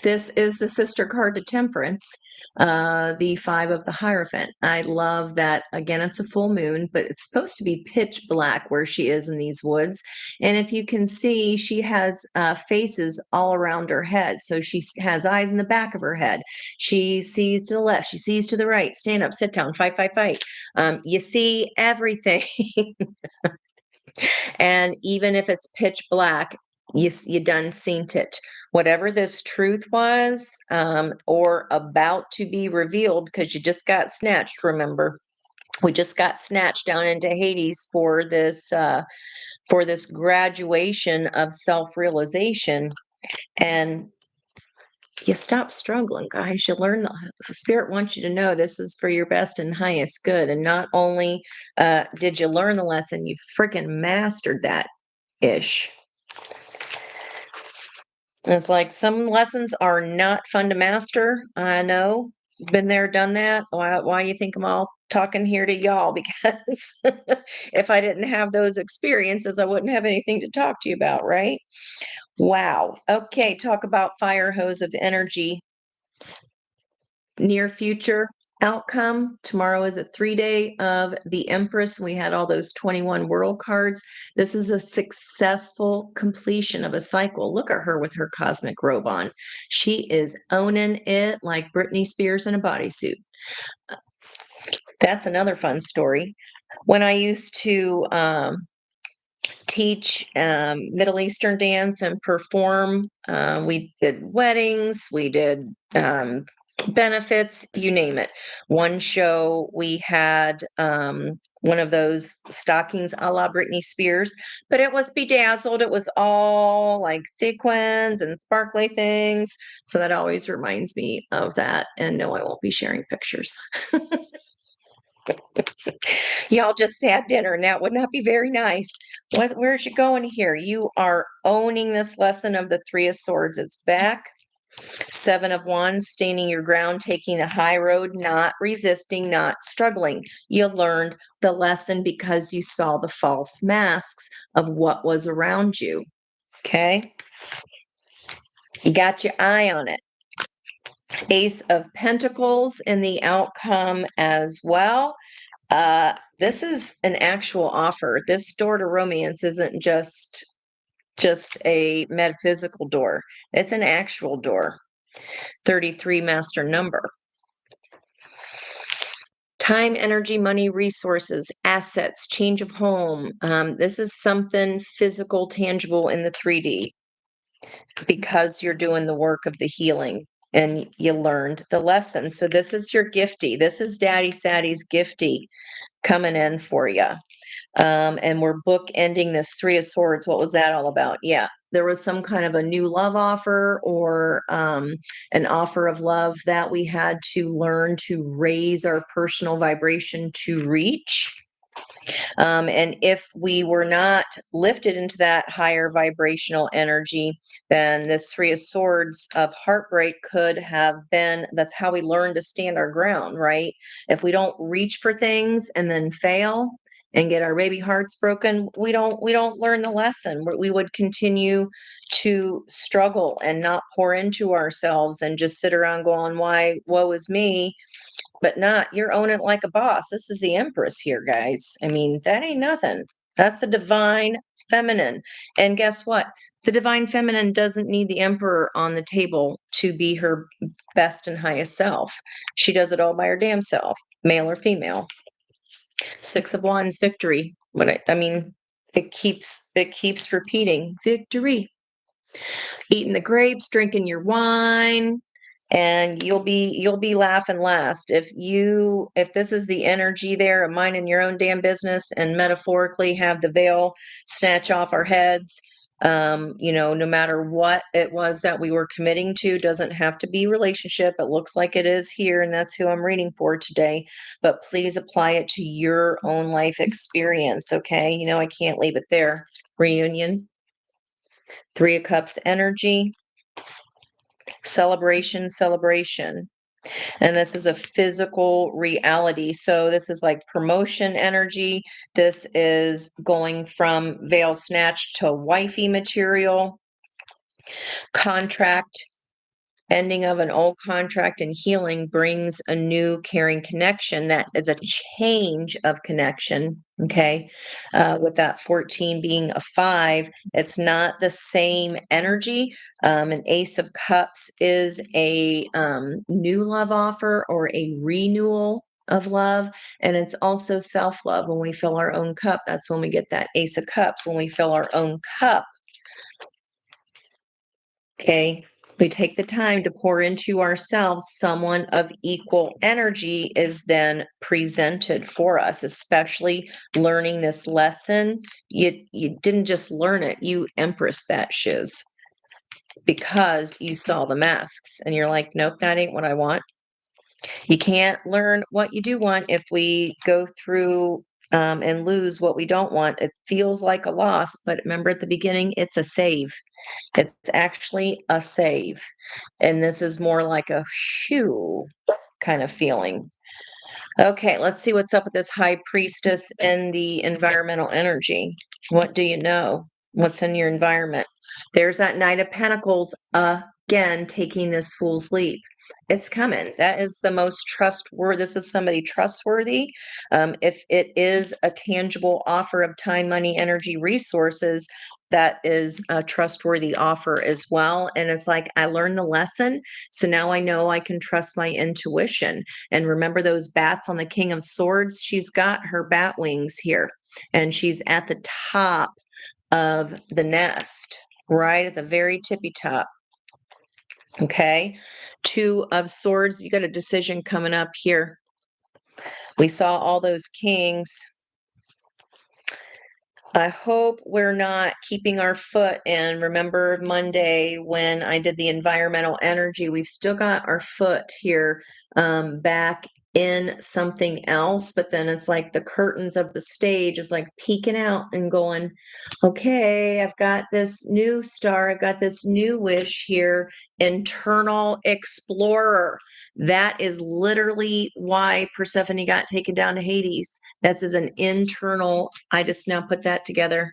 This is the sister card to Temperance, the 5 of the Hierophant. I love that. Again, it's a full moon, but it's supposed to be pitch black where she is in these woods. And if you can see, she has faces all around her head. So she has eyes in the back of her head. She sees to the left, she sees to the right. Stand up, sit down, fight, fight, fight. You see everything. And even if it's pitch black, you done seen it. Whatever this truth was, or about to be revealed, because you just got snatched. Remember, we just got snatched down into Hades for this graduation of self-realization, and you stop struggling, guys. You learn the Spirit wants you to know this is for your best and highest good. And not only did you learn the lesson, you freaking mastered that ish. It's like some lessons are not fun to master. I know, been there, done that. Why you think I'm all talking here to y'all? Because if I didn't have those experiences, I wouldn't have anything to talk to you about, right? Wow. Okay, talk about fire hose of energy. Near future outcome. Tomorrow is a 3-day of the Empress. We had all those 21 world cards. This is a successful completion of a cycle. Look at her with her cosmic robe on. She is owning it like Britney Spears in a bodysuit. That's another fun story. When I used to teach Middle Eastern dance and perform. We did weddings, we did benefits, you name it. One show we had one of those stockings a la Britney Spears, but it was bedazzled. It was all like sequins and sparkly things. So that always reminds me of that. And no, I won't be sharing pictures. Y'all just had dinner, and that would not be very nice. Where's you going here? You are owning this lesson of the Three of Swords. It's back. Seven of Wands, standing your ground, taking the high road, not resisting, not struggling. You learned the lesson because you saw the false masks of what was around you. Okay? You got your eye on it. Ace of Pentacles in the outcome as well. This is an actual offer. This door to romance isn't just a metaphysical door. It's an actual door. 33 master number. Time, energy, money, resources, assets, change of home. This is something physical, tangible in the 3D because you're doing the work of the healing and you learned the lesson. So this is your gifty. This is Daddy Saddy's gifty coming in for you. And we're bookending this Three of Swords. What was that all about? Yeah, there was some kind of a new love offer or an offer of love that we had to learn to raise our personal vibration to reach. And if we were not lifted into that higher vibrational energy, then this Three of Swords of heartbreak could have been, that's how we learn to stand our ground, right? If we don't reach for things and then fail and get our baby hearts broken, we don't learn the lesson. We would continue to struggle and not pour into ourselves and just sit around going, why, woe is me, but not, you're owning it like a boss. This is the Empress here, guys. I mean, that ain't nothing. That's the divine feminine. And guess what? The divine feminine doesn't need the emperor on the table to be her best and highest self. She does it all by her damn self, male or female. Six of Wands, victory. I mean, it keeps repeating, victory. Eating the grapes, drinking your wine, and you'll be laughing last if this is the energy there of minding your own damn business and metaphorically have the veil snatch off our heads. No matter what it was that we were committing to, doesn't have to be relationship. It looks like it is here, and that's who I'm reading for today. But please apply it to your own life experience, okay? I can't leave it there. Reunion. Three of Cups energy. Celebration. And this is a physical reality. So this is like promotion energy. This is going from veil snatch to wifey material, contract. Ending of an old contract and healing brings a new caring connection that is a change of connection. Okay. With that 14 being a 5, it's not the same energy. An Ace of Cups is a new love offer or a renewal of love. And it's also self love. When we fill our own cup, that's when we get that Ace of Cups. When we fill our own cup, okay, we take the time to pour into ourselves, someone of equal energy is then presented for us, especially learning this lesson. You didn't just learn it, you empress that shiz because you saw the masks and you're like, nope, that ain't what I want. You can't learn what you do want if we go through and lose what we don't want. It feels like a loss, but remember at the beginning, it's a save. It's actually a save. And this is more like a phew kind of feeling. Okay, let's see what's up with this High Priestess and the environmental energy. What do you know? What's in your environment? There's that Knight of Pentacles again taking this fool's leap. It's coming. That is the most trustworthy. This is somebody trustworthy. If it is a tangible offer of time, money, energy, resources, that is a trustworthy offer as well. And it's like, I learned the lesson. So now I know I can trust my intuition. And remember those bats on the King of Swords? She's got her bat wings here, and she's at the top of the nest, right at the very tippy top. Okay. Two of Swords, you got a decision coming up here. We saw all those kings. I hope we're not keeping our foot in. Remember Monday when I did the environmental energy, we've still got our foot here back in something else, but then it's like the curtains of the stage is like peeking out and going, okay, I've got this new star, I've got this new wish here, internal explorer. That is literally why Persephone got taken down to Hades. That's as an internal, I just now put that together.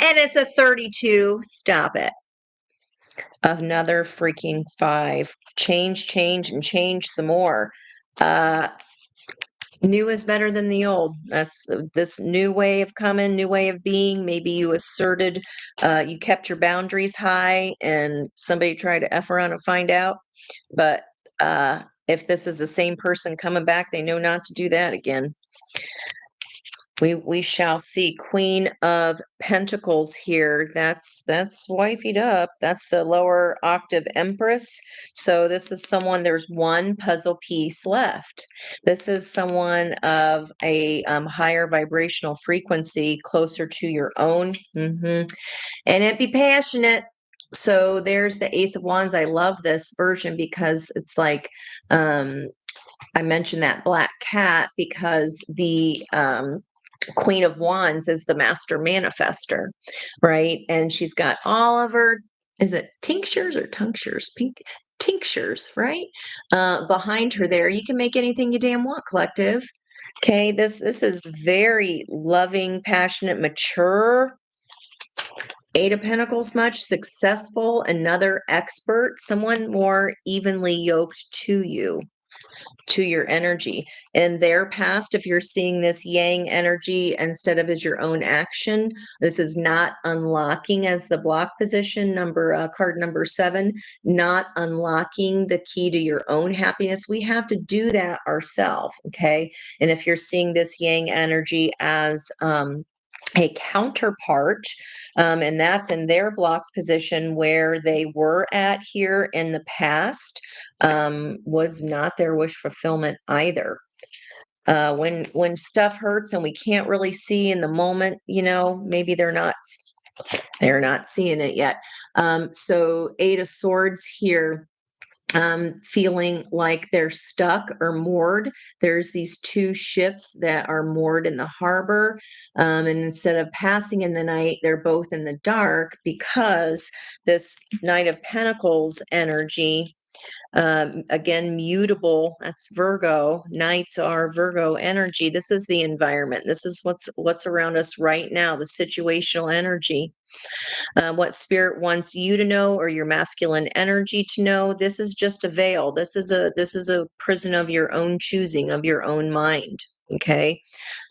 And it's a 32. Stop it. Another freaking 5. Change, and change some more. Uh, New is better than the old. That's this new way of coming, new way of being. Maybe you asserted, you kept your boundaries high, and somebody tried to F around and find out. But if this is the same person coming back, they know not to do that again. We shall see. Queen of Pentacles here. That's wifeyed up. That's the lower octave Empress. So this is someone, there's one puzzle piece left. This is someone of a higher vibrational frequency, closer to your own. And it be passionate. So there's the Ace of Wands. I love this version because it's like I mentioned that black cat because the Queen of Wands is the master manifester, right? And she's got all of her, is it tinctures or tinctures? Pink tinctures, right? Behind her there. You can make anything you damn want, collective. Okay, this is very loving, passionate, mature. 8 of Pentacles much, successful, another expert, someone more evenly yoked to you, to your energy. In their past, if you're seeing this yang energy instead of as your own action, this is not unlocking as the block position number, card number 7, not unlocking the key to your own happiness. We have to do that ourselves. Okay. And if you're seeing this yang energy as, a counterpart, and that's in their block position where they were at here in the past, was not their wish fulfillment either. When stuff hurts and we can't really see in the moment, maybe they're not seeing it yet. So 8 of Swords here, feeling like they're stuck or moored. There's these 2 ships that are moored in the harbor. And instead of passing in the night, they're both in the dark because this Knight of Pentacles energy, again, mutable, that's Virgo. Knights are Virgo energy. This is the environment. This is what's around us right now, the situational energy. What spirit wants you to know or your masculine energy to know. This is just a veil. This is a prison of your own choosing, of your own mind. Okay.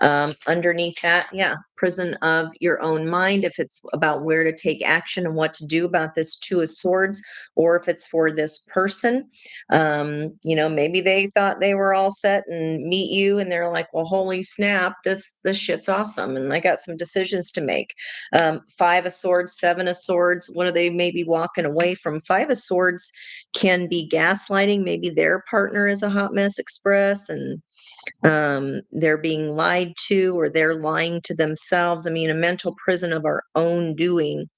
Underneath that, yeah, prison of your own mind. If it's about where to take action and what to do about this 2 of Swords, or if it's for this person, maybe they thought they were all set and meet you, and they're like, well, holy snap, this shit's awesome, and I got some decisions to make. 5 of Swords, 7 of Swords, what are they maybe walking away from? 5 of Swords can be gaslighting. Maybe their partner is a hot mess express, and they're being lied to, or they're lying to themselves. I mean, a mental prison of our own doing.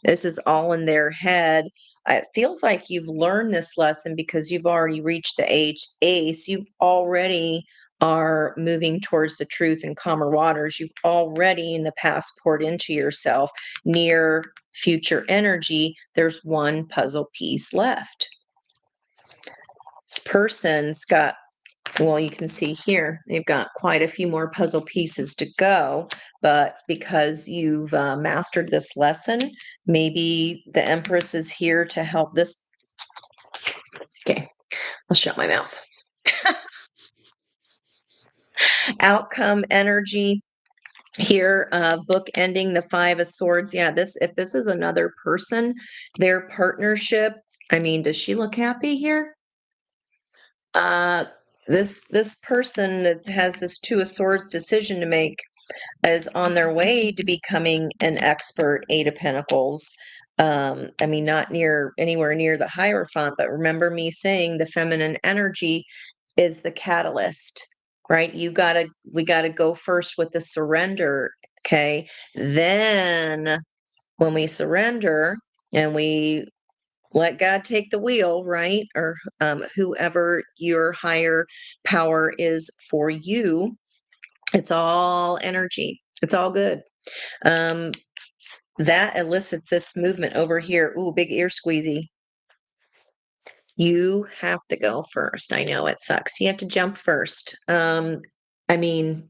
This is all in their head. It feels like you've learned this lesson because you've already reached the age ace. You already are moving towards the truth and calmer waters. You've already in the past poured into yourself. Near future energy, there's one puzzle piece left. This person's got, well, you can see here, they've got quite a few more puzzle pieces to go, but because you've mastered this lesson, maybe the Empress is here to help this. Okay, I'll shut my mouth. Outcome energy here, book ending the 5 of Swords. Yeah, if this is another person, their partnership, I mean, does she look happy here? Uh, this person that has this 2 of Swords decision to make is on their way to becoming an expert 8 of Pentacles. I mean, not anywhere near the Hierophant, but remember me saying the feminine energy is the catalyst, right? We gotta go first with the surrender. Okay. Then when we surrender and we let God take the wheel, right? Or whoever your higher power is for you. It's all energy. It's all good. Um, that elicits this movement over here. Ooh, big ear squeezy. You have to go first. I know it sucks. You have to jump first. I mean,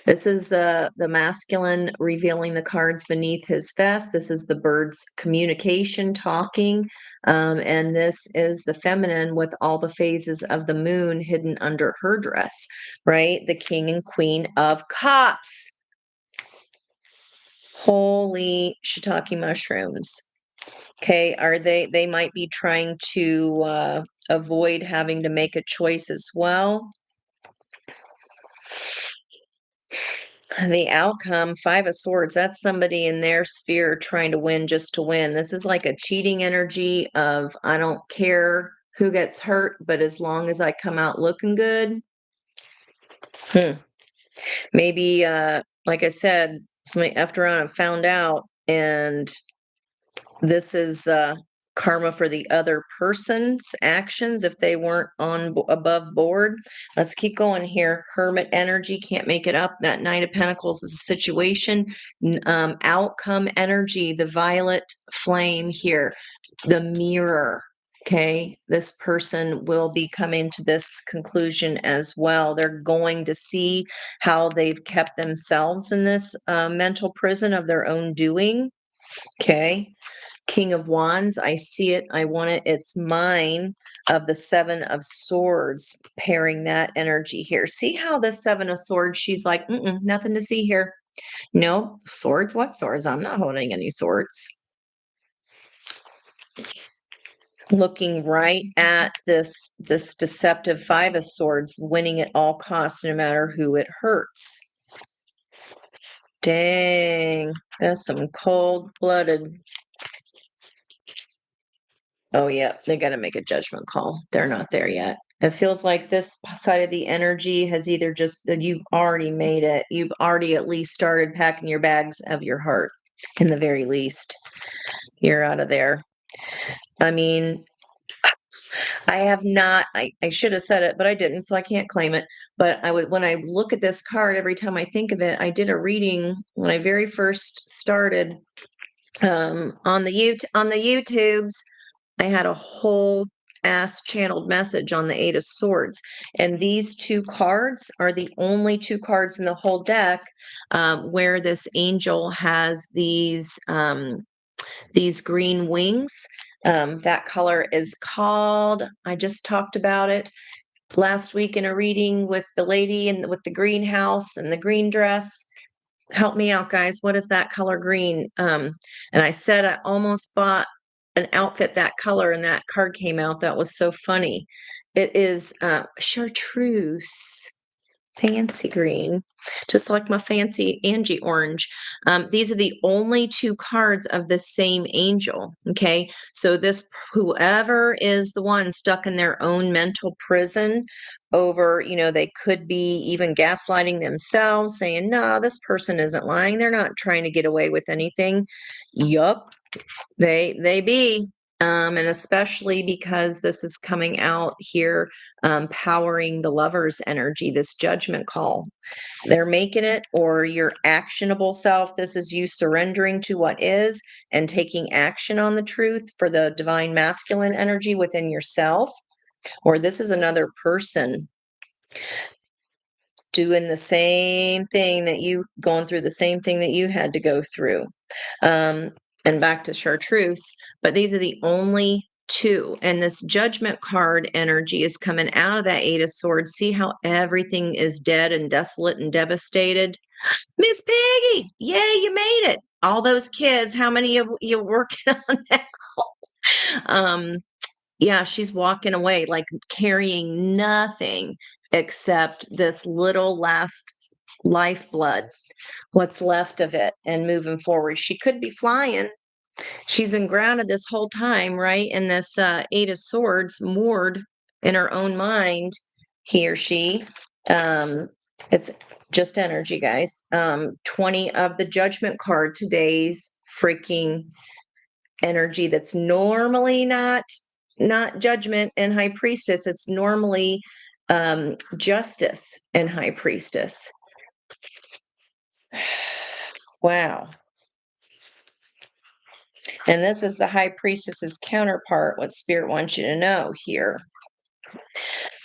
this is the masculine revealing the cards beneath his vest. This is the bird's communication talking. And this is the feminine with all the phases of the moon hidden under her dress, right? The king and queen of cups. Holy shiitake mushrooms. Okay, they might be trying to avoid having to make a choice as well. The outcome, Five of Swords, that's somebody in their sphere trying to win just to win. This is like a cheating energy of I don't care who gets hurt, but as long as I come out looking good. Maybe like I said, somebody after on and found out, and this is karma for the other person's actions if they weren't above board. Let's keep going here. Hermit energy, can't make it up. That Knight of Pentacles is a situation. Outcome energy, the violet flame here, the mirror. Okay, this person will be coming to this conclusion as well. They're going to see how they've kept themselves in this mental prison of their own doing. Okay. King of Wands, I see it, I want it, it's mine, of the Seven of Swords, pairing that energy here. See how the Seven of Swords, she's like, nothing to see here. No, swords? What swords? I'm not holding any swords. Looking right at this deceptive Five of Swords, winning at all costs, no matter who it hurts. Dang, that's some cold-blooded. Oh, yeah, they got to make a judgment call. They're not there yet. It feels like this side of the energy has either just, you've already made it. You've already at least started packing your bags of your heart, in the very least. You're out of there. I mean, I have not, I should have said it, but I didn't, so I can't claim it. But when I look at this card, every time I think of it, I did a reading when I very first started on the YouTubes. I had a whole ass channeled message on the Eight of Swords. And these two cards are the only two cards in the whole deck where this angel has these green wings. That color is called, I just talked about it last week in a reading with the lady and with the greenhouse and the green dress. Help me out, guys. What is that color green? And I said I almost bought an outfit that color, and that card came out. That was so funny. It is chartreuse, fancy green, just like my fancy Angie orange. These are the only two cards of the same angel. Okay, so this whoever is the one stuck in their own mental prison over, they could be even gaslighting themselves, saying, "No, this person isn't lying. They're not trying to get away with anything." Yup, they be. And especially because this is coming out here, powering the lover's energy, this judgment call. They're making it, or your actionable self. This is you surrendering to what is and taking action on the truth for the divine masculine energy within yourself. Or this is another person doing the same thing that you, going through the same thing that you had to go through. And back to chartreuse, but these are the only two. And this judgment card energy is coming out of that Eight of Swords. See how everything is dead and desolate and devastated? Miss Piggy, yay, you made it. All those kids, how many of you working on now? Yeah, she's walking away, like carrying nothing except this little last lifeblood, what's left of it, and moving forward. She could be flying. She's been grounded this whole time, right? In this Eight of Swords, moored in her own mind, he or she. It's just energy, guys. 20 of the Judgment card, today's freaking energy that's normally not judgment in High Priestess. It's normally justice in High Priestess. Wow. And this is the High Priestess's counterpart, what Spirit wants you to know here.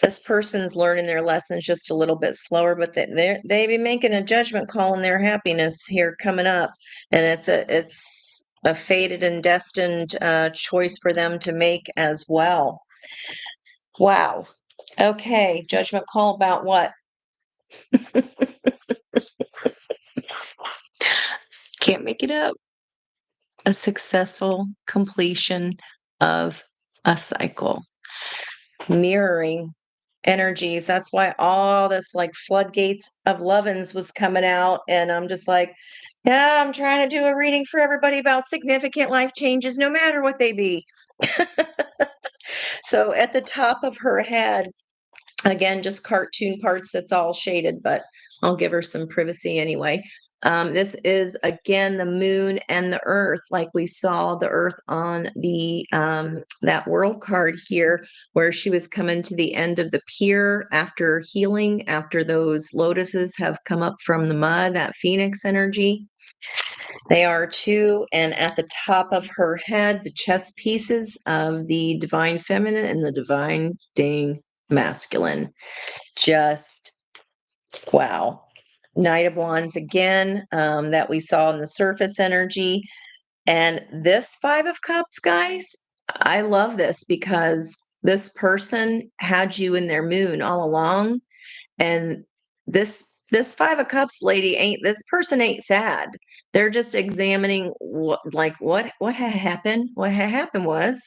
This person's learning their lessons just a little bit slower, but they be making a judgment call in their happiness here coming up. And it's a fated and destined choice for them to make as well. Wow. Okay, judgment call about what? Can't make it up. A successful completion of a cycle. Mirroring energies. That's why all this like floodgates of lovin's was coming out. And I'm just like, yeah, I'm trying to do a reading for everybody about significant life changes, no matter what they be. So at the top of her head, again, just cartoon parts, it's all shaded, but I'll give her some privacy anyway. This is again the moon and the earth, like we saw the earth on the that world card here, where she was coming to the end of the pier after healing, after those lotuses have come up from the mud, that phoenix energy. They are too, and at the top of her head, the chess pieces of the divine feminine and the divine dang masculine. Just wow. Knight of Wands again, that we saw in the surface energy. And this Five of Cups, guys, I love this because this person had you in their moon all along. And this Five of Cups lady this person ain't sad. They're just examining what had happened. What had happened was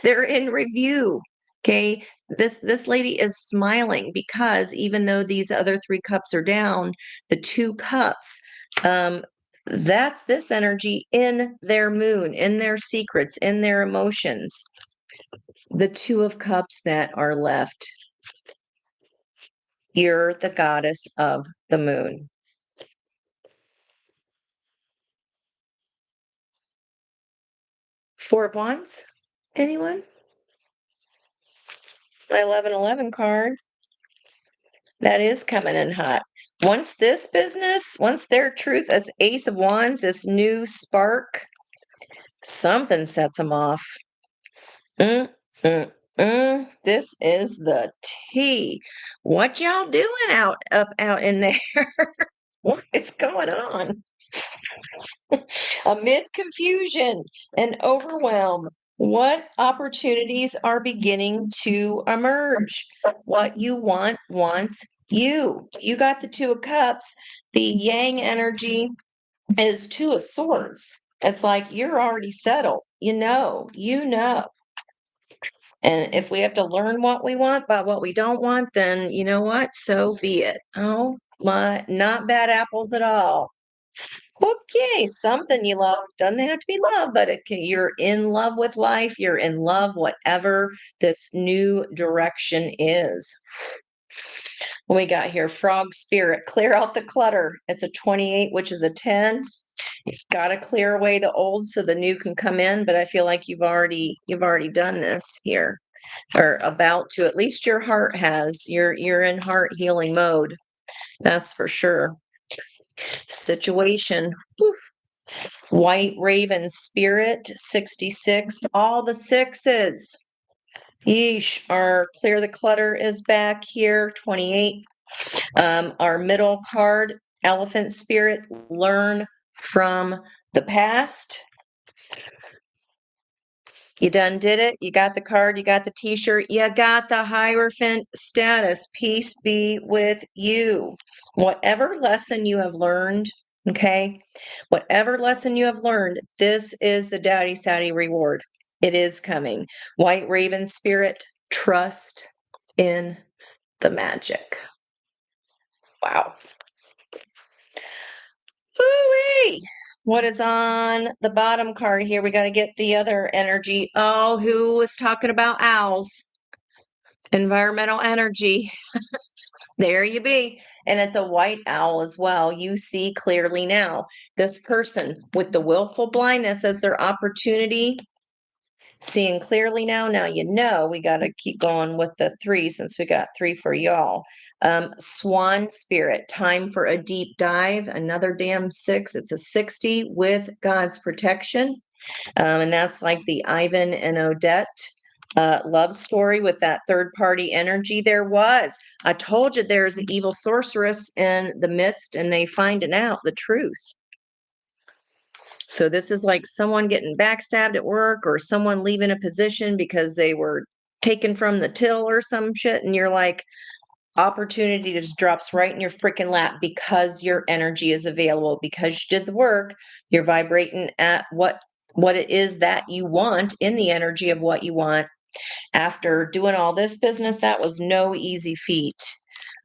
they're in review. Okay. This lady is smiling because even though these other three cups are down, the two cups, that's this energy in their moon, in their secrets, in their emotions. The Two of Cups that are left. You're the goddess of the moon. Four of Wands? Anyone? My 1111 card. That is coming in hot. Once their truth, that's Ace of Wands, this new spark, something sets them off. This is the tea. What y'all doing out in there? What is going on? Amid confusion and overwhelm, what opportunities are beginning to emerge? What you want wants you. You got the Two of Cups. The Yang energy is Two of Swords. It's like you're already settled. You know. And if we have to learn what we want by what we don't want, then you know what? So be it. Oh my, not bad apples at all. Okay, something you love doesn't have to be love, but you're in love with life. You're in love, whatever this new direction is. What we got here, frog spirit, clear out the clutter. It's a 28, which is a 10. It's got to clear away the old so the new can come in. But I feel like you've already done this here, or about to. At least your heart has. You're in heart healing mode. That's for sure. Situation. Whew. White Raven Spirit, 66. All the sixes. Yeesh. Our Clear the Clutter is back here, 28. Our middle card, Elephant Spirit, Learn from the Past. You done did it. You got the card. You got the t-shirt. You got the Hierophant status. Peace be with you. Whatever lesson you have learned, okay? Whatever lesson you have learned, this is the Daddy Saddy reward. It is coming. White Raven Spirit, trust in the magic. Wow. Ooh-wee. What is on the bottom card here? We got to get the other energy. Oh, who was talking about owls? Environmental energy. There you be. And it's a white owl as well. You see clearly now. This person with the willful blindness as their opportunity, seeing clearly now. Now you know we got to keep going with the three since we got three for y'all. Swan spirit, time for a deep dive. Another damn six. It's a 60 with God's protection. And that's like the Ivan and Odette love story with that third party energy. There was. I told you there's an evil sorceress in the midst, and they finding out the truth. So this is like someone getting backstabbed at work or someone leaving a position because they were taken from the till or some shit. And you're like, opportunity just drops right in your freaking lap because your energy is available, because you did the work. You're vibrating at what it is that you want, in the energy of what you want. After doing all this business, that was no easy feat.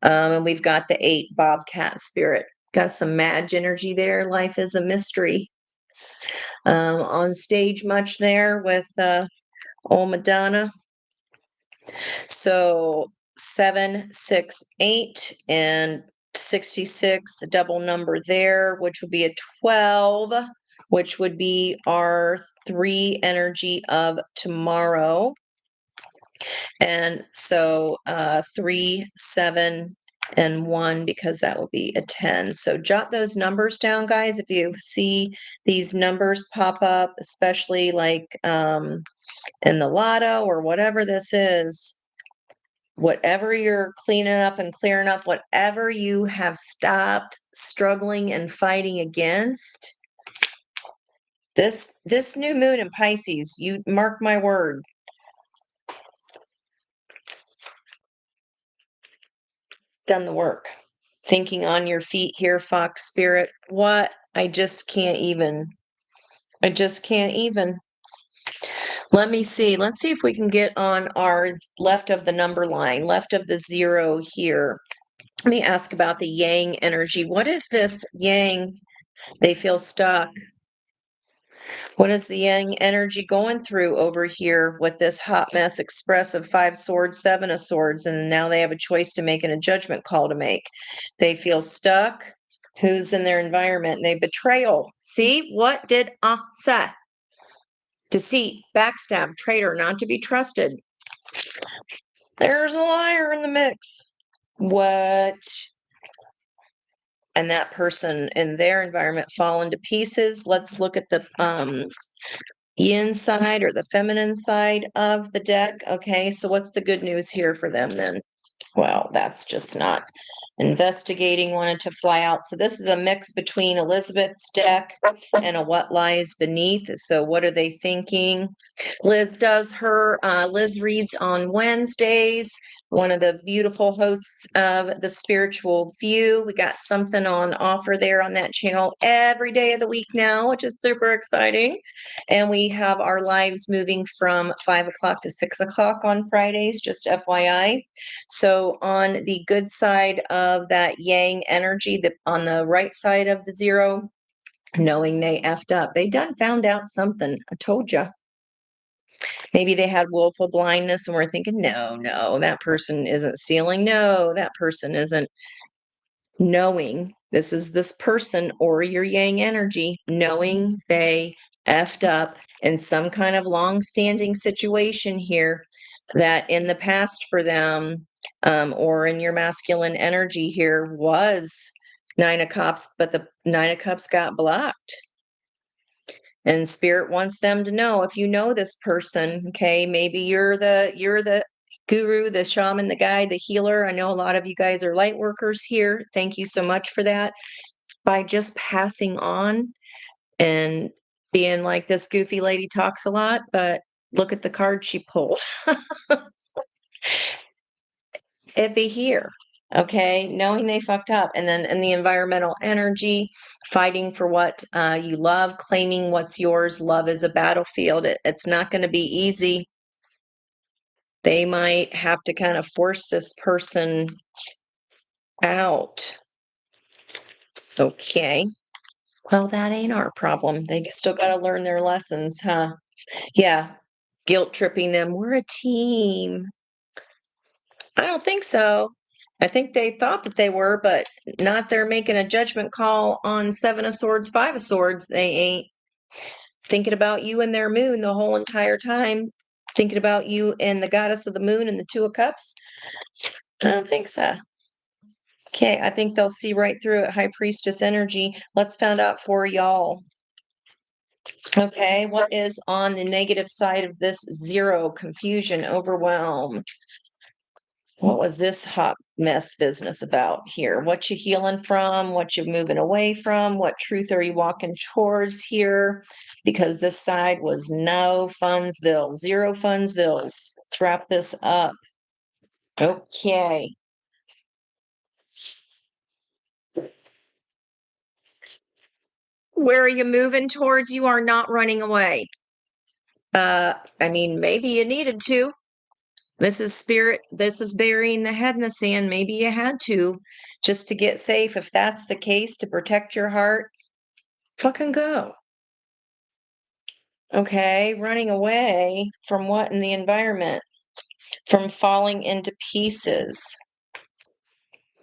And we've got the 8 Bobcat spirit. Got some Madge energy there. Life is a mystery. On stage much there with old Madonna. So 7, 6, 8, and 66, a double number there, which would be a 12, which would be our 3 energy of tomorrow. And so 3, 7, and 1, because that will be a 10. So jot those numbers down, guys. If you see these numbers pop up, especially like in the lotto or whatever this is, whatever you're cleaning up and clearing up, whatever you have stopped struggling and fighting against, this new moon in Pisces, you mark my word, done the work. Thinking on your feet here, Fox Spirit. What? I just can't even. I just can't even. Let me see. Let's see if we can get on ours left of the number line, left of the 0 here. Let me ask about the yang energy. What is this yang? They feel stuck. What is the yang energy going through over here with this hot mess express of 5 swords, 7 of swords, and now they have a choice to make and a judgment call to make. They feel stuck. Who's in their environment? And they betrayal. See, what did I say? Deceit, backstab, traitor, not to be trusted. There's a liar in the mix. What? And that person in their environment fallen to pieces. Let's look at the yin side or the feminine side of the deck. Okay, so what's the good news here for them then? Well, that's just not investigating, wanted to fly out. So this is a mix between Elizabeth's deck and a what lies beneath. So what are they thinking? Liz does her, Liz reads on Wednesdays, one of the beautiful hosts of the Spiritual View. We got something on offer there on that channel every day of the week now, which is super exciting. And we have our lives moving from 5 o'clock to 6 o'clock on Fridays, just FYI. So on the good side of that yang energy, on the right side of the 0, knowing they effed up, they done found out something. I told you. Maybe they had willful blindness and we're thinking, no, that person isn't stealing. No, that person isn't. Knowing this is this person or your yang energy, knowing they effed up in some kind of long-standing situation here that in the past for them, or in your masculine energy here was 9 of Cups, but the 9 of Cups got blocked. And spirit wants them to know, if you know this person, okay, maybe you're the guru, the shaman, the guide, the healer. I know a lot of you guys are light workers here. Thank you so much for that. By just passing on and being like, this goofy lady talks a lot, but look at the card she pulled. It be here. Okay, knowing they fucked up, and then in the environmental energy, fighting for what you love, claiming what's yours. Love is a battlefield. It's not going to be easy. They might have to kind of force this person out. Okay. Well, that ain't our problem. They still got to learn their lessons, huh? Yeah. Guilt tripping them. We're a team. I don't think so. I think they thought that they were, but not they're making a judgment call on Seven of Swords, Five of Swords. They ain't thinking about you and their moon the whole entire time. Thinking about you and the goddess of the moon and the Two of Cups. I don't think so. Okay, I think they'll see right through it. High Priestess energy. Let's find out for y'all. Okay, what is on the negative side of this zero? Confusion, overwhelm. What was this hot mess business about here? What you healing from? What you moving away from? What truth are you walking towards here? Because this side was no Funsville, zero Funsvilles. Let's wrap this up. Okay. Where are you moving towards? You are not running away. I mean, maybe you needed to. This is spirit. This is burying the head in the sand. Maybe you had to just to get safe. If that's the case, to protect your heart, fucking go. Okay. Running away from what in the environment? From falling into pieces.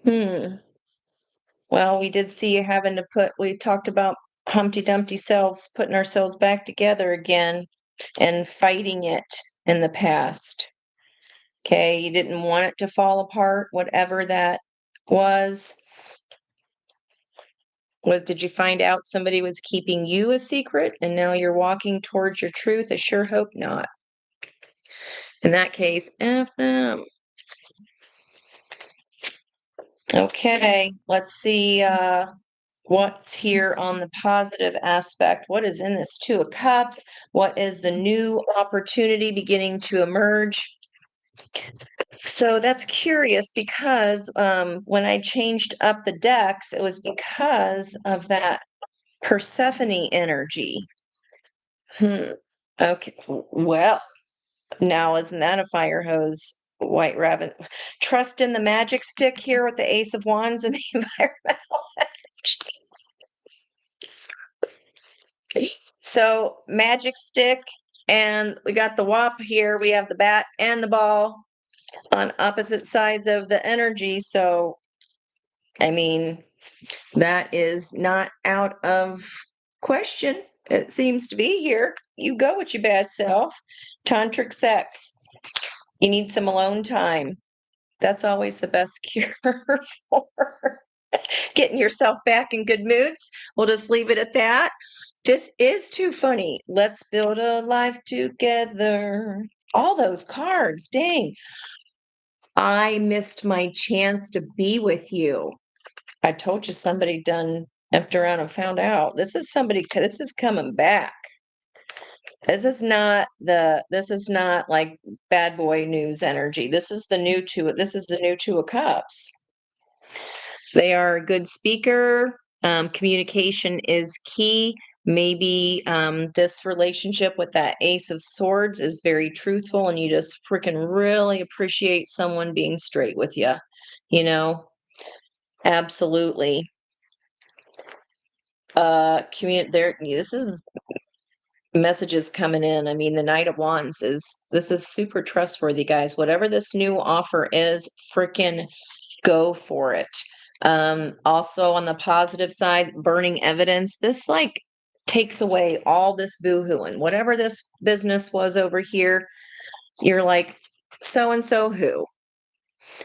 Well, we did see you having to we talked about Humpty Dumpty selves, putting ourselves back together again and fighting it in the past. Okay. You didn't want it to fall apart, whatever that was. What did you find out somebody was keeping you a secret and now you're walking towards your truth? I sure hope not. In that case, F them. Okay, let's see what's here on the positive aspect. What is in this Two of Cups? What is the new opportunity beginning to emerge? So that's curious because when I changed up the decks, it was because of that Persephone energy. Okay, well, now isn't that a fire hose, White Rabbit? Trust in the magic stick here with the Ace of Wands and the environmental energy. So magic stick, and we got the WAP here. We have the bat and the ball on opposite sides of the energy. So, I mean, that is not out of question. It seems to be here. You go with your bad self. Tantric sex. You need some alone time. That's always the best cure for getting yourself back in good moods. We'll just leave it at that. This is too funny. Let's build a life together. All those cards. Dang. I missed my chance to be with you. I told you somebody done effed around and found out. This is somebody, this is coming back. This is not like bad boy news energy. This is the new Two of Cups. They are a good speaker. Communication is key. Maybe this relationship with that Ace of Swords is very truthful, and you just freaking really appreciate someone being straight with you. You know, absolutely. There. This is messages coming in. I mean, the Knight of Wands this is super trustworthy, guys. Whatever this new offer is, freaking go for it. Also on the positive side, burning evidence. This like takes away all this boohooing. Whatever this business was over here, you're like, so and so who?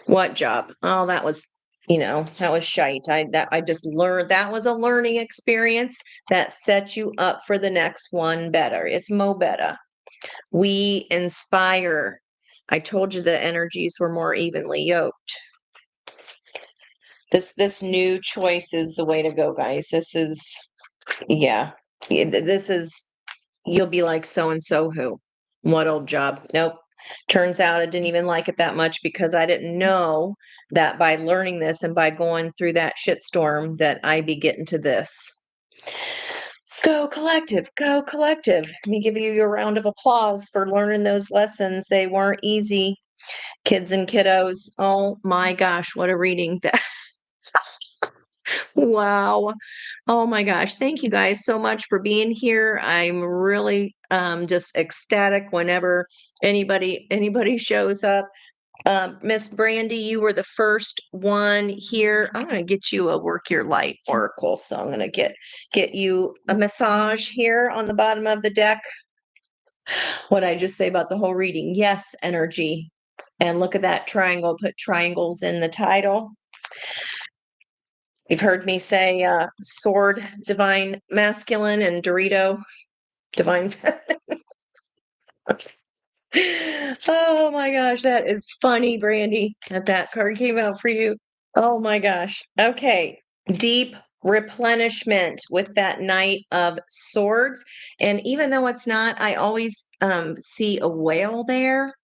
What job? Oh, that was, that was shite. I just learned that was a learning experience that set you up for the next one better. It's mo better. We inspire. I told you the energies were more evenly yoked. This new choice is the way to go, guys. This is yeah. This is you'll be like so and so who? What old job? Nope. Turns out I didn't even like it that much because I didn't know that by learning this and by going through that shitstorm that I'd be getting to this. Go collective, go collective. Let me give you a round of applause for learning those lessons. They weren't easy, kids and kiddos. Oh my gosh, what a reading. Wow. Oh my gosh. Thank you guys so much for being here. I'm really just ecstatic whenever anybody shows up. Miss Brandy, you were the first one here. I'm going to get you a work your light oracle. So I'm going to get you a massage here on the bottom of the deck. What I just say about the whole reading? Yes, energy. And look at that triangle. Put triangles in the title. You've heard me say sword, divine masculine, and Dorito, divine feminine. Oh my gosh, that is funny, Brandy, that card came out for you. Oh my gosh. Okay. Deep replenishment with that Knight of Swords. And even though it's not, I always see a whale there.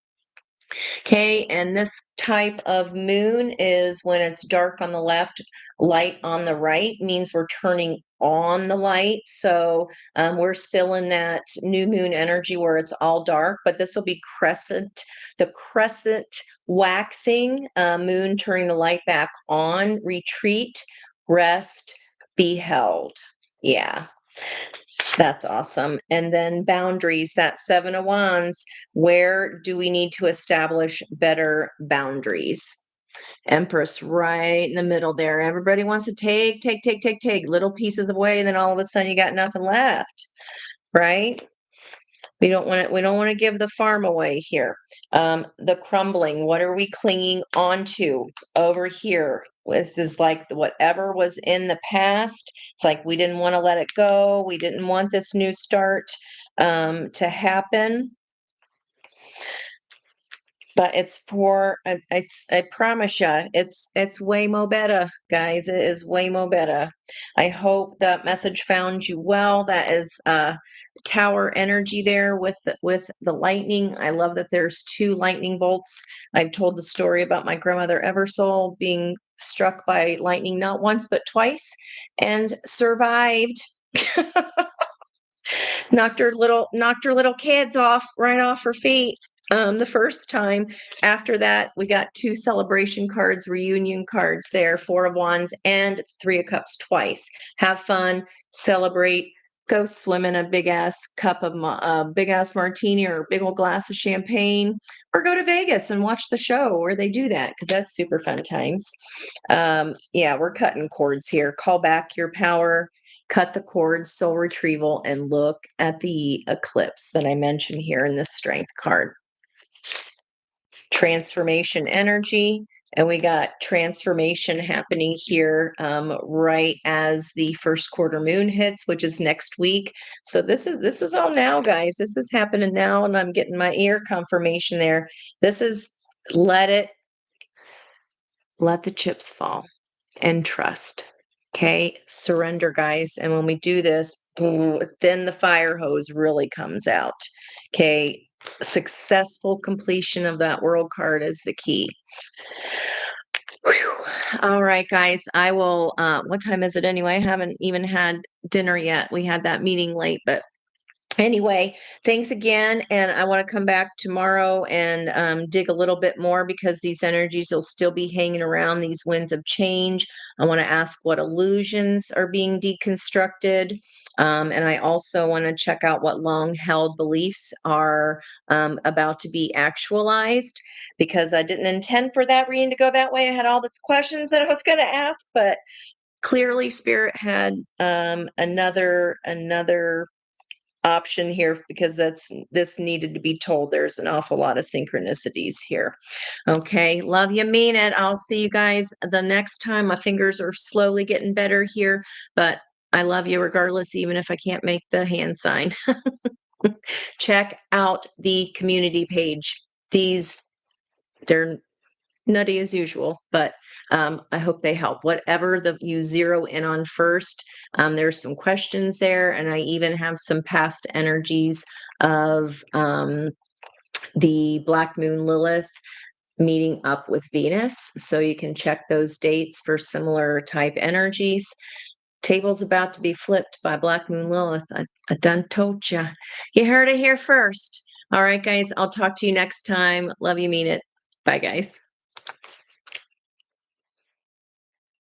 Okay, and this type of moon is when it's dark on the left, light on the right, means we're turning on the light. So we're still in that new moon energy where it's all dark, but this will be the crescent waxing moon, turning the light back on, retreat, rest, be held. Yeah. That's awesome. And then boundaries, that Seven of Wands. Where do we need to establish better boundaries? Empress right in the middle there. Everybody wants to take little pieces away, and then all of a sudden you got nothing left, right? We don't want to give the farm away here. The crumbling, what are we clinging onto over here? With is like whatever was in the past. It's like we didn't want to let it go. We didn't want this new start to happen. But it's for I promise you, it's way more better, guys. It is way more better. I hope that message found you well. That is tower energy there with the lightning. I love that there's two lightning bolts. I've told the story about my grandmother Eversole being struck by lightning not once but twice and survived. knocked her little kids right off her feet the first time. After that, we got two celebration cards, reunion cards there, Four of Wands and Three of Cups twice. Have fun, celebrate, go swim in a big ass cup of big ass martini or a big old glass of champagne, or go to Vegas and watch the show where they do that, because that's super fun times. Yeah, we're cutting cords here. Call back your power, cut the cords, soul retrieval, and look at the eclipse that I mentioned here in the strength card. Transformation energy, and we got transformation happening here right as the first quarter moon hits, which is next week. So this is all now, guys. This is happening now, and I'm getting my ear confirmation there. This is let the chips fall and trust. Okay, surrender, guys. And when we do this, then the fire hose really comes out. Okay, successful completion of that world card is the key. Whew. All right, guys, I will. What time is it anyway? I haven't even had dinner yet. We had that meeting late, but anyway, thanks again. And I want to come back tomorrow and dig a little bit more, because these energies will still be hanging around, these winds of change. I want to ask what illusions are being deconstructed. And I also want to check out what long held beliefs are about to be actualized, because I didn't intend for that reading to go that way. I had all these questions that I was going to ask, but clearly Spirit had another option here, because this needed to be told. There's an awful lot of synchronicities here. Okay, love you, mean it. I'll see you guys the next time. My fingers are slowly getting better here, but I love you regardless, even if I can't make the hand sign. Check out the community page. They're nutty as usual, but I hope they help. Whatever you zero in on first, there's some questions there, and I even have some past energies of the Black Moon Lilith meeting up with Venus, so you can check those dates for similar type energies. Table's about to be flipped by Black Moon Lilith. I done told you. You heard it here first. All right, guys, I'll talk to you next time. Love you, mean it. Bye, guys.